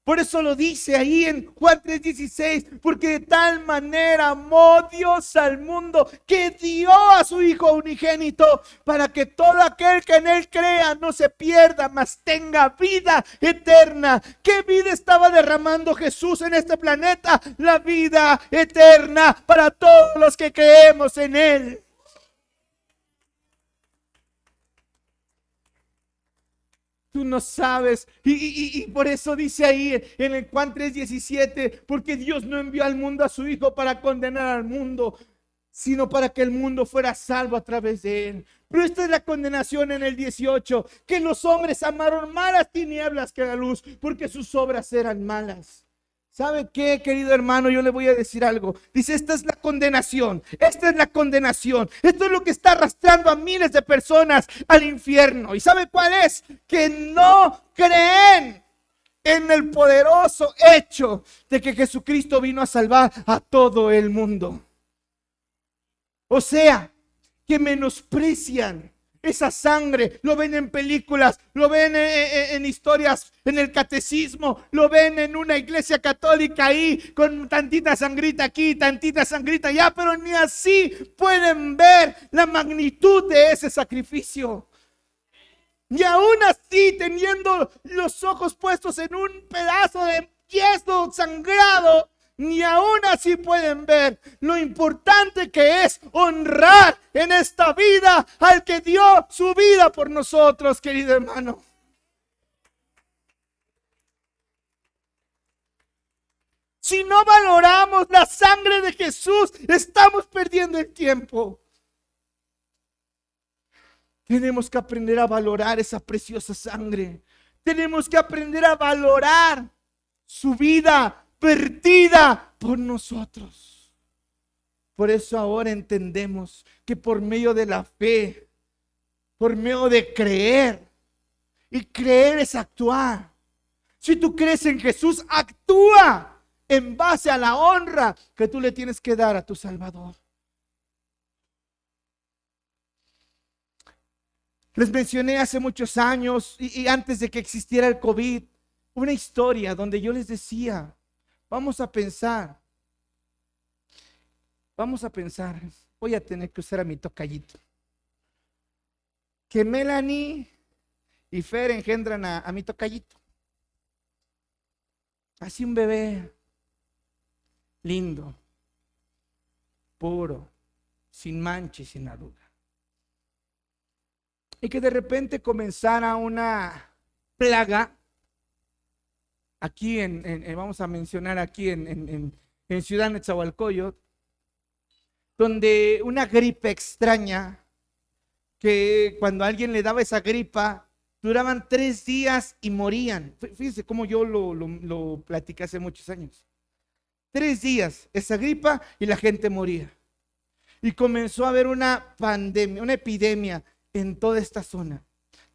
Por eso lo dice ahí en Juan 3:16, porque de tal manera amó Dios al mundo que dio a su Hijo unigénito para que todo aquel que en él crea no se pierda, mas tenga vida eterna. ¿Qué vida estaba derramando Jesús en este planeta? La vida eterna para todos los que creemos en él. Tú no sabes, y por eso dice ahí en el Juan 3:17, porque Dios no envió al mundo a su Hijo para condenar al mundo, sino para que el mundo fuera salvo a través de él. Pero esta es la condenación en el 18, que los hombres amaron más las tinieblas que la luz, porque sus obras eran malas. ¿Sabe qué, querido hermano? Yo le voy a decir algo. Dice, esta es la condenación. Esta es la condenación. Esto es lo que está arrastrando a miles de personas al infierno. ¿Y sabe cuál es? Que no creen en el poderoso hecho de que Jesucristo vino a salvar a todo el mundo. O sea, que menosprecian esa sangre. Lo ven en películas, lo ven en historias, en el catecismo, lo ven en una iglesia católica ahí, con tantita sangrita aquí, tantita sangrita allá, pero ni así pueden ver la magnitud de ese sacrificio. Y aún así, teniendo los ojos puestos en un pedazo de yeso sangrado, ni aún así pueden ver lo importante que es honrar en esta vida al que dio su vida por nosotros, querido hermano. Si no valoramos la sangre de Jesús, estamos perdiendo el tiempo. Tenemos que aprender a valorar esa preciosa sangre. Tenemos que aprender a valorar su vida vertida por nosotros. Por eso ahora entendemos que por medio de la fe, por medio de creer, y creer es actuar. Si tú crees en Jesús, actúa en base a la honra que tú le tienes que dar a tu Salvador. Les mencioné hace muchos años y antes de que existiera el COVID, una historia donde yo les decía, vamos a pensar, voy a tener que usar a mi tocallito, que Melanie y Fer engendran a mi tocallito. Así un bebé lindo, puro, sin mancha y sin arruga. Y que de repente comenzara una plaga aquí vamos a mencionar aquí en Ciudad Nezahualcóyotl, donde una gripe extraña, que cuando a alguien le daba esa gripa, duraban 3 días y morían. Fíjense cómo yo lo platicé hace muchos años. 3 días, esa gripa, y la gente moría. Y comenzó a haber una pandemia, una epidemia en toda esta zona.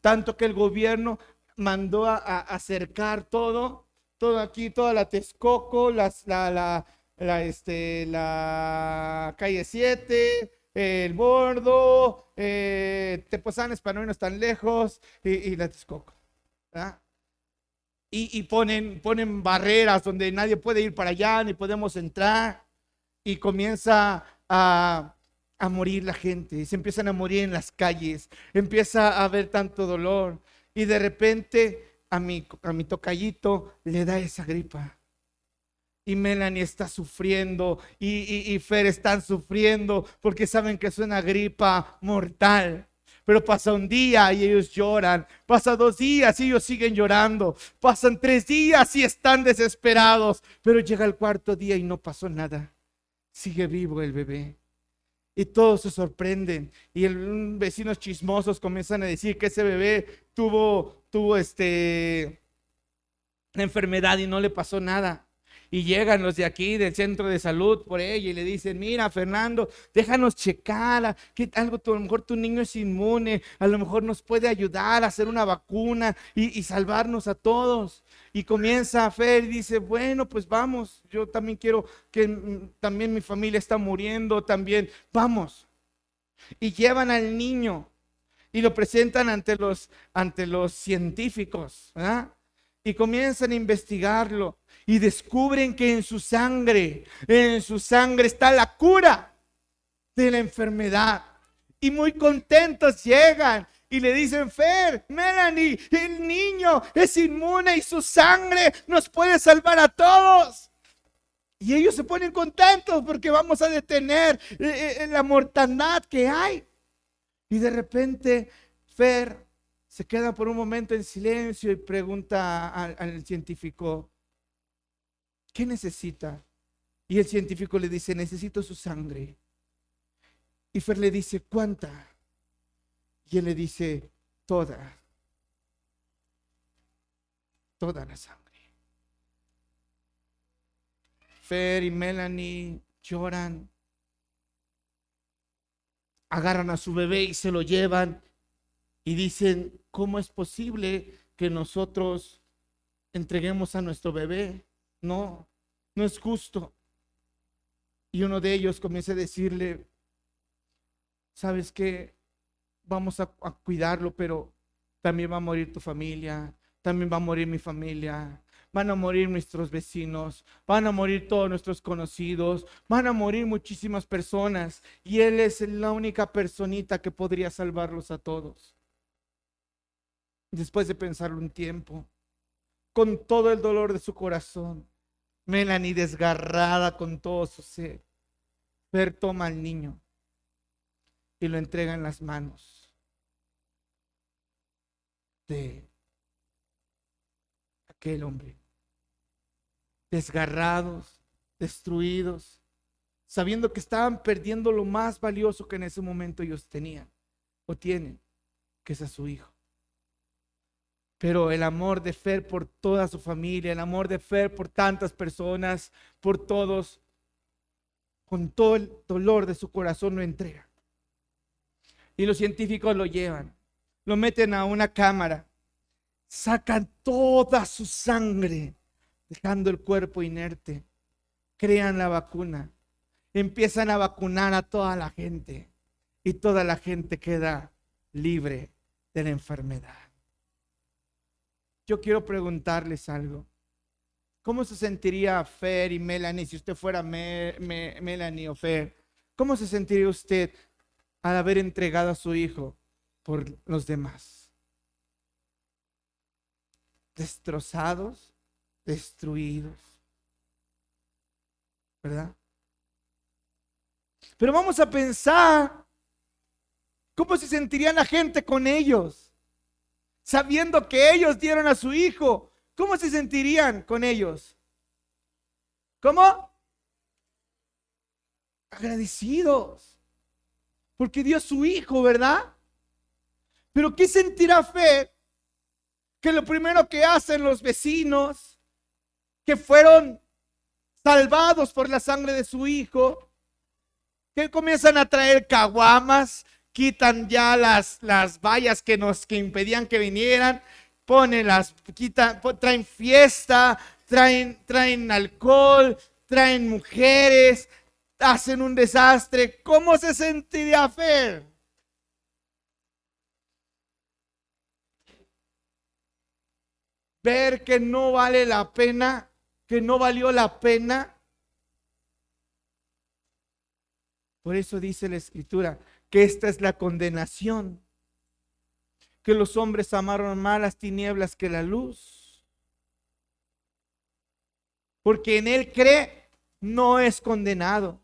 Tanto que el gobierno mandó a cercar todo todo aquí, toda la Texcoco, la calle 7, el Bordo, Tepozanes para no irnos tan lejos, y la Texcoco, ¿verdad? Y ponen barreras donde nadie puede ir para allá, ni podemos entrar, y comienza a morir la gente, y se empiezan a morir en las calles, empieza a haber tanto dolor, y de repente a mi tocallito le da esa gripa. Y Melanie está sufriendo, y Fer están sufriendo porque saben que es una gripa mortal. Pero pasa un día y ellos lloran, pasa 2 días y ellos siguen llorando, pasan 3 días y están desesperados, pero llega el 4.º día y no pasó nada, sigue vivo el bebé. Y todos se sorprenden, y vecinos chismosos comienzan a decir que ese bebé tuvo la enfermedad y no le pasó nada. Y llegan los de aquí del centro de salud por ella y le dicen: mira, Fernando, déjanos checar, que a lo mejor tu niño es inmune, a lo mejor nos puede ayudar a hacer una vacuna y salvarnos a todos. Y comienza a Fer y dice: bueno, pues vamos, yo también quiero que también mi familia está muriendo, también vamos. Y llevan al niño y lo presentan ante los científicos, ¿verdad? Y comienzan a investigarlo y descubren que en su sangre está la cura de la enfermedad. Y muy contentos llegan y le dicen: Fer, Melanie, el niño es inmune y su sangre nos puede salvar a todos. Y ellos se ponen contentos porque vamos a detener la mortandad que hay. Y de repente Fer se queda por un momento en silencio y pregunta al científico: ¿qué necesita? Y el científico le dice: necesito su sangre. Y Fer le dice: ¿cuánta? Y él le dice: toda la sangre. Fer y Melanie lloran, agarran a su bebé y se lo llevan y dicen: ¿cómo es posible que nosotros entreguemos a nuestro bebé? No, no es justo. Y uno de ellos comienza a decirle: ¿sabes qué? Vamos a cuidarlo, pero también va a morir tu familia, también va a morir mi familia, van a morir nuestros vecinos, van a morir todos nuestros conocidos, van a morir muchísimas personas, y él es la única personita que podría salvarlos a todos. Después de pensarlo un tiempo, con todo el dolor de su corazón, Melanie, desgarrada con todo su ser, Fer toma al niño y lo entrega en las manos de aquel hombre. Desgarrados, destruidos, sabiendo que estaban perdiendo lo más valioso que en ese momento ellos tenían o tienen, que es a su hijo. Pero el amor de Fer por toda su familia, el amor de Fer por tantas personas, por todos, con todo el dolor de su corazón lo entrega. Y los científicos lo llevan, lo meten a una cámara, sacan toda su sangre, dejando el cuerpo inerte, crean la vacuna, empiezan a vacunar a toda la gente y toda la gente queda libre de la enfermedad. Yo quiero preguntarles algo. ¿Cómo se sentiría Fer y Melanie si usted fuera Melanie o Fer? ¿Cómo se sentiría usted al haber entregado a su hijo por los demás? Destrozados, destruidos, ¿verdad? Pero vamos a pensar cómo se sentiría la gente con ellos, sabiendo que ellos dieron a su hijo. ¿Cómo se sentirían con ellos? ¿Cómo? Agradecidos, porque dio a su hijo, ¿verdad? Pero ¿qué sentirá Fer? Que lo primero que hacen los vecinos que fueron salvados por la sangre de su hijo, que comienzan a traer caguamas, quitan ya las vallas que impedían que vinieran, traen fiesta, traen alcohol, traen mujeres, hacen un desastre. ¿Cómo se sentiría Fer? Ver que no vale la pena, que no valió la pena. Por eso dice la Escritura que esta es la condenación, que los hombres amaron más las tinieblas que la luz. Porque en Él cree, no es condenado.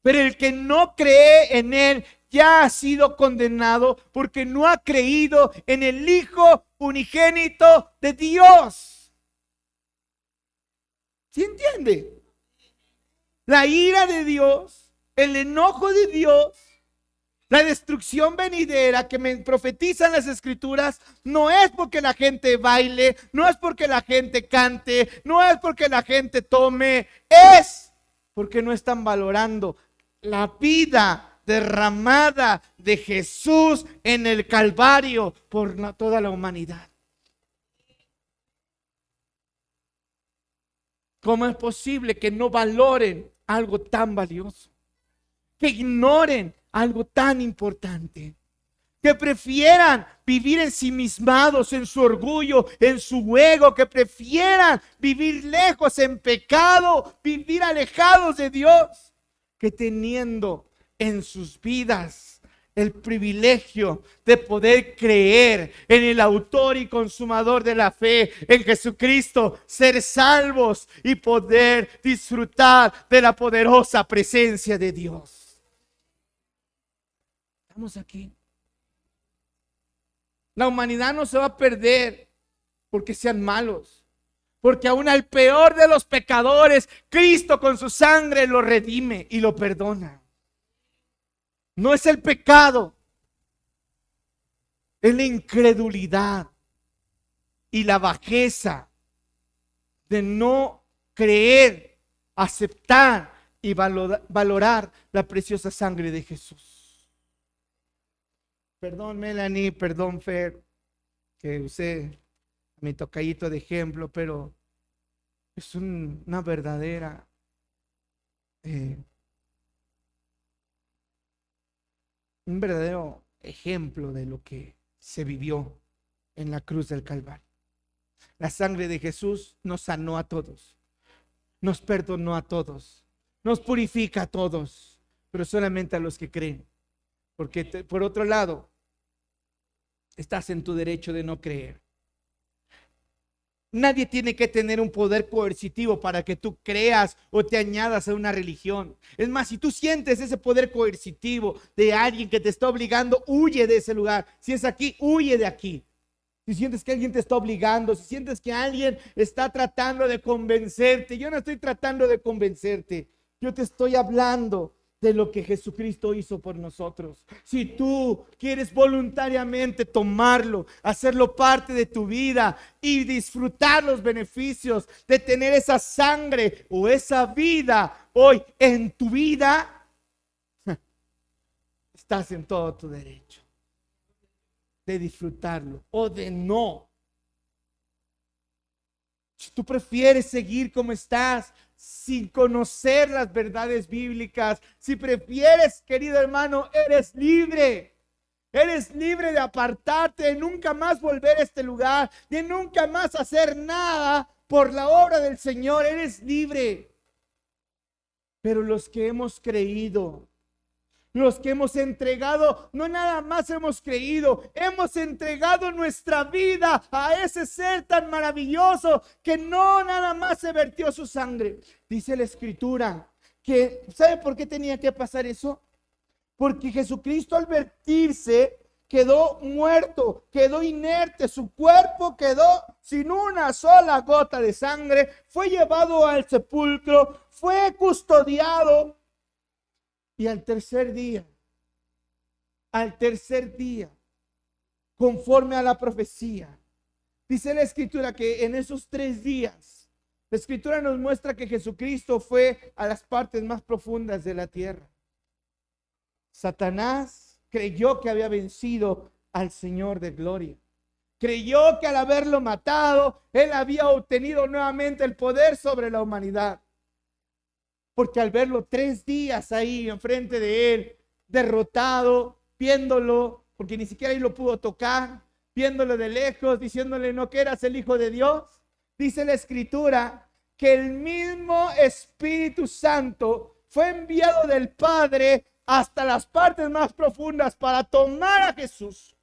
Pero el que no cree en Él ya ha sido condenado porque no ha creído en el Hijo unigénito de Dios. ¿Sí entiende? La ira de Dios, el enojo de Dios, la destrucción venidera que me profetizan las Escrituras, no es porque la gente baile, no es porque la gente cante, no es porque la gente tome, es porque no están valorando la vida derramada de Jesús en el Calvario por toda la humanidad. ¿Cómo es posible que no valoren algo tan valioso? Que ignoren algo tan importante, que prefieran vivir ensimismados en su orgullo, en su ego, que prefieran vivir lejos en pecado, vivir alejados de Dios, que teniendo en sus vidas el privilegio de poder creer en el autor y consumador de la fe, en Jesucristo, ser salvos y poder disfrutar de la poderosa presencia de Dios. Estamos aquí. La humanidad no se va a perder porque sean malos, porque aún al peor de los pecadores, Cristo con su sangre lo redime y lo perdona. No es el pecado, es la incredulidad y la bajeza de no creer, aceptar y valorar la preciosa sangre de Jesús. Perdón, Melanie, perdón, Fer, que usé mi tocallito de ejemplo, pero es una verdadera un verdadero ejemplo de lo que se vivió en la cruz del Calvario. La sangre de Jesús nos sanó a todos, nos perdonó a todos, nos purifica a todos, pero solamente a los que creen. Porque por otro lado, estás en tu derecho de no creer. Nadie tiene que tener un poder coercitivo para que tú creas o te añadas a una religión. Es más, si tú sientes ese poder coercitivo de alguien que te está obligando, huye de ese lugar. Si es aquí, huye de aquí. Si sientes que alguien te está obligando, si sientes que alguien está tratando de convencerte, yo no estoy tratando de convencerte. Yo te estoy hablando de lo que Jesucristo hizo por nosotros. Si tú quieres voluntariamente tomarlo, hacerlo parte de tu vida y disfrutar los beneficios de tener esa sangre o esa vida hoy en tu vida, estás en todo tu derecho de disfrutarlo o de no. Si tú prefieres seguir como estás, sin conocer las verdades bíblicas, si prefieres, querido hermano, eres libre. Eres libre de apartarte, de nunca más volver a este lugar, de nunca más hacer nada por la obra del Señor. Eres libre. Pero los que hemos creído, los que hemos entregado, no nada más hemos creído, hemos entregado nuestra vida a ese ser tan maravilloso que no nada más se vertió su sangre. Dice la Escritura que, ¿sabe por qué tenía que pasar eso? Porque Jesucristo al vertirse quedó muerto, quedó inerte, su cuerpo quedó sin una sola gota de sangre, fue llevado al sepulcro, fue custodiado. Y al tercer día, conforme a la profecía, dice la Escritura que en esos 3 días, la Escritura nos muestra que Jesucristo fue a las partes más profundas de la tierra. Satanás creyó que había vencido al Señor de gloria. Creyó que al haberlo matado, él había obtenido nuevamente el poder sobre la humanidad. Porque al verlo 3 días ahí enfrente de él, derrotado, viéndolo, porque ni siquiera ahí lo pudo tocar, viéndolo de lejos, diciéndole no que eras el Hijo de Dios, dice la Escritura que el mismo Espíritu Santo fue enviado del Padre hasta las partes más profundas para tomar a Jesús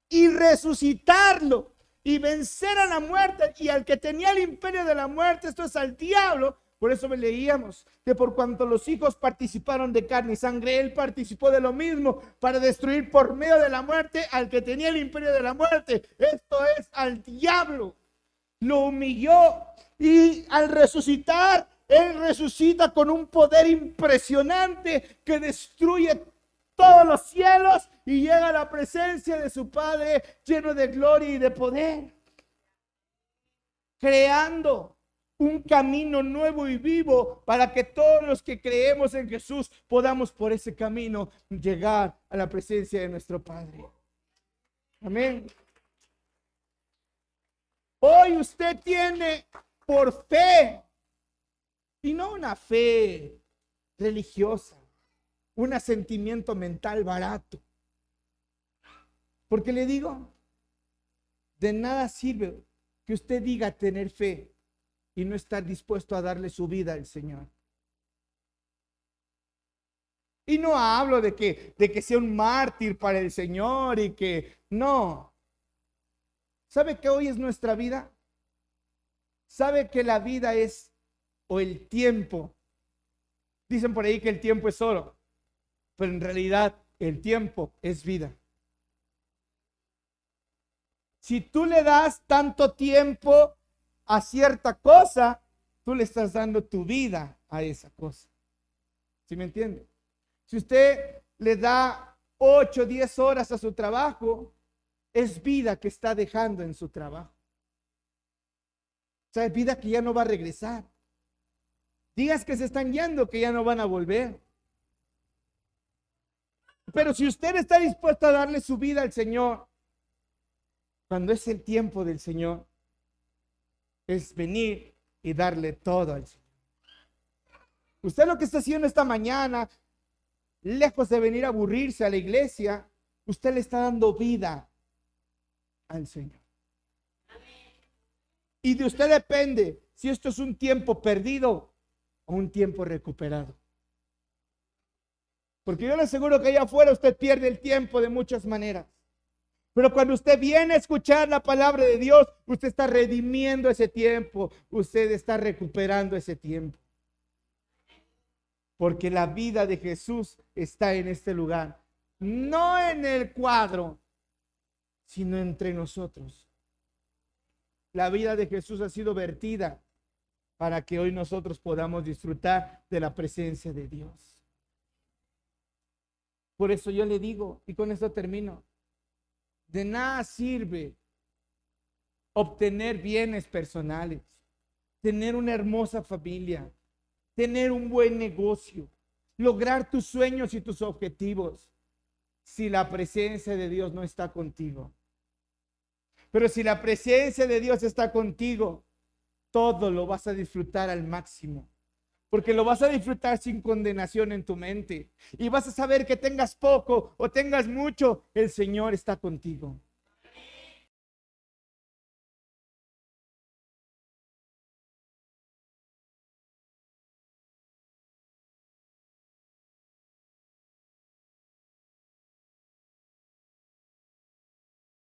y resucitarlo y vencer a la muerte y al que tenía el imperio de la muerte, esto es al diablo. Por eso leíamos que por cuanto los hijos participaron de carne y sangre, él participó de lo mismo para destruir por medio de la muerte al que tenía el imperio de la muerte. Esto es al diablo. Lo humilló y al resucitar, él resucita con un poder impresionante que destruye todos los cielos y llega a la presencia de su Padre lleno de gloria y de poder, creando un camino nuevo y vivo para que todos los que creemos en Jesús podamos por ese camino llegar a la presencia de nuestro Padre. Amén. Hoy usted tiene por fe, y no una fe religiosa, un asentimiento mental barato. Porque le digo, de nada sirve que usted diga tener fe y no estar dispuesto a darle su vida al Señor. Y no hablo de que sea un mártir para el Señor y que no. ¿Sabe que hoy es nuestra vida? ¿Sabe que la vida es, o el tiempo? Dicen por ahí que el tiempo es oro, pero en realidad el tiempo es vida. Si tú le das tanto tiempo a cierta cosa, tú le estás dando tu vida a esa cosa. ¿Sí me entiende? Si usted le da 8, 10 horas a su trabajo, es vida que está dejando en su trabajo. O sea, es vida que ya no va a regresar. Días que se están yendo, que ya no van a volver. Pero si usted está dispuesto a darle su vida al Señor, cuando es el tiempo del Señor, es venir y darle todo al Señor. Usted lo que está haciendo esta mañana, lejos de venir a aburrirse a la iglesia, usted le está dando vida al Señor. Y de usted depende si esto es un tiempo perdido o un tiempo recuperado. Porque yo le aseguro que allá afuera usted pierde el tiempo de muchas maneras. Pero cuando usted viene a escuchar la palabra de Dios, usted está redimiendo ese tiempo, usted está recuperando ese tiempo. Porque la vida de Jesús está en este lugar, no en el cuadro, sino entre nosotros. La vida de Jesús ha sido vertida para que hoy nosotros podamos disfrutar de la presencia de Dios. Por eso yo le digo, y con esto termino, de nada sirve obtener bienes personales, tener una hermosa familia, tener un buen negocio, lograr tus sueños y tus objetivos, si la presencia de Dios no está contigo. Pero si la presencia de Dios está contigo, todo lo vas a disfrutar al máximo. Porque lo vas a disfrutar sin condenación en tu mente. Y vas a saber que tengas poco o tengas mucho, el Señor está contigo.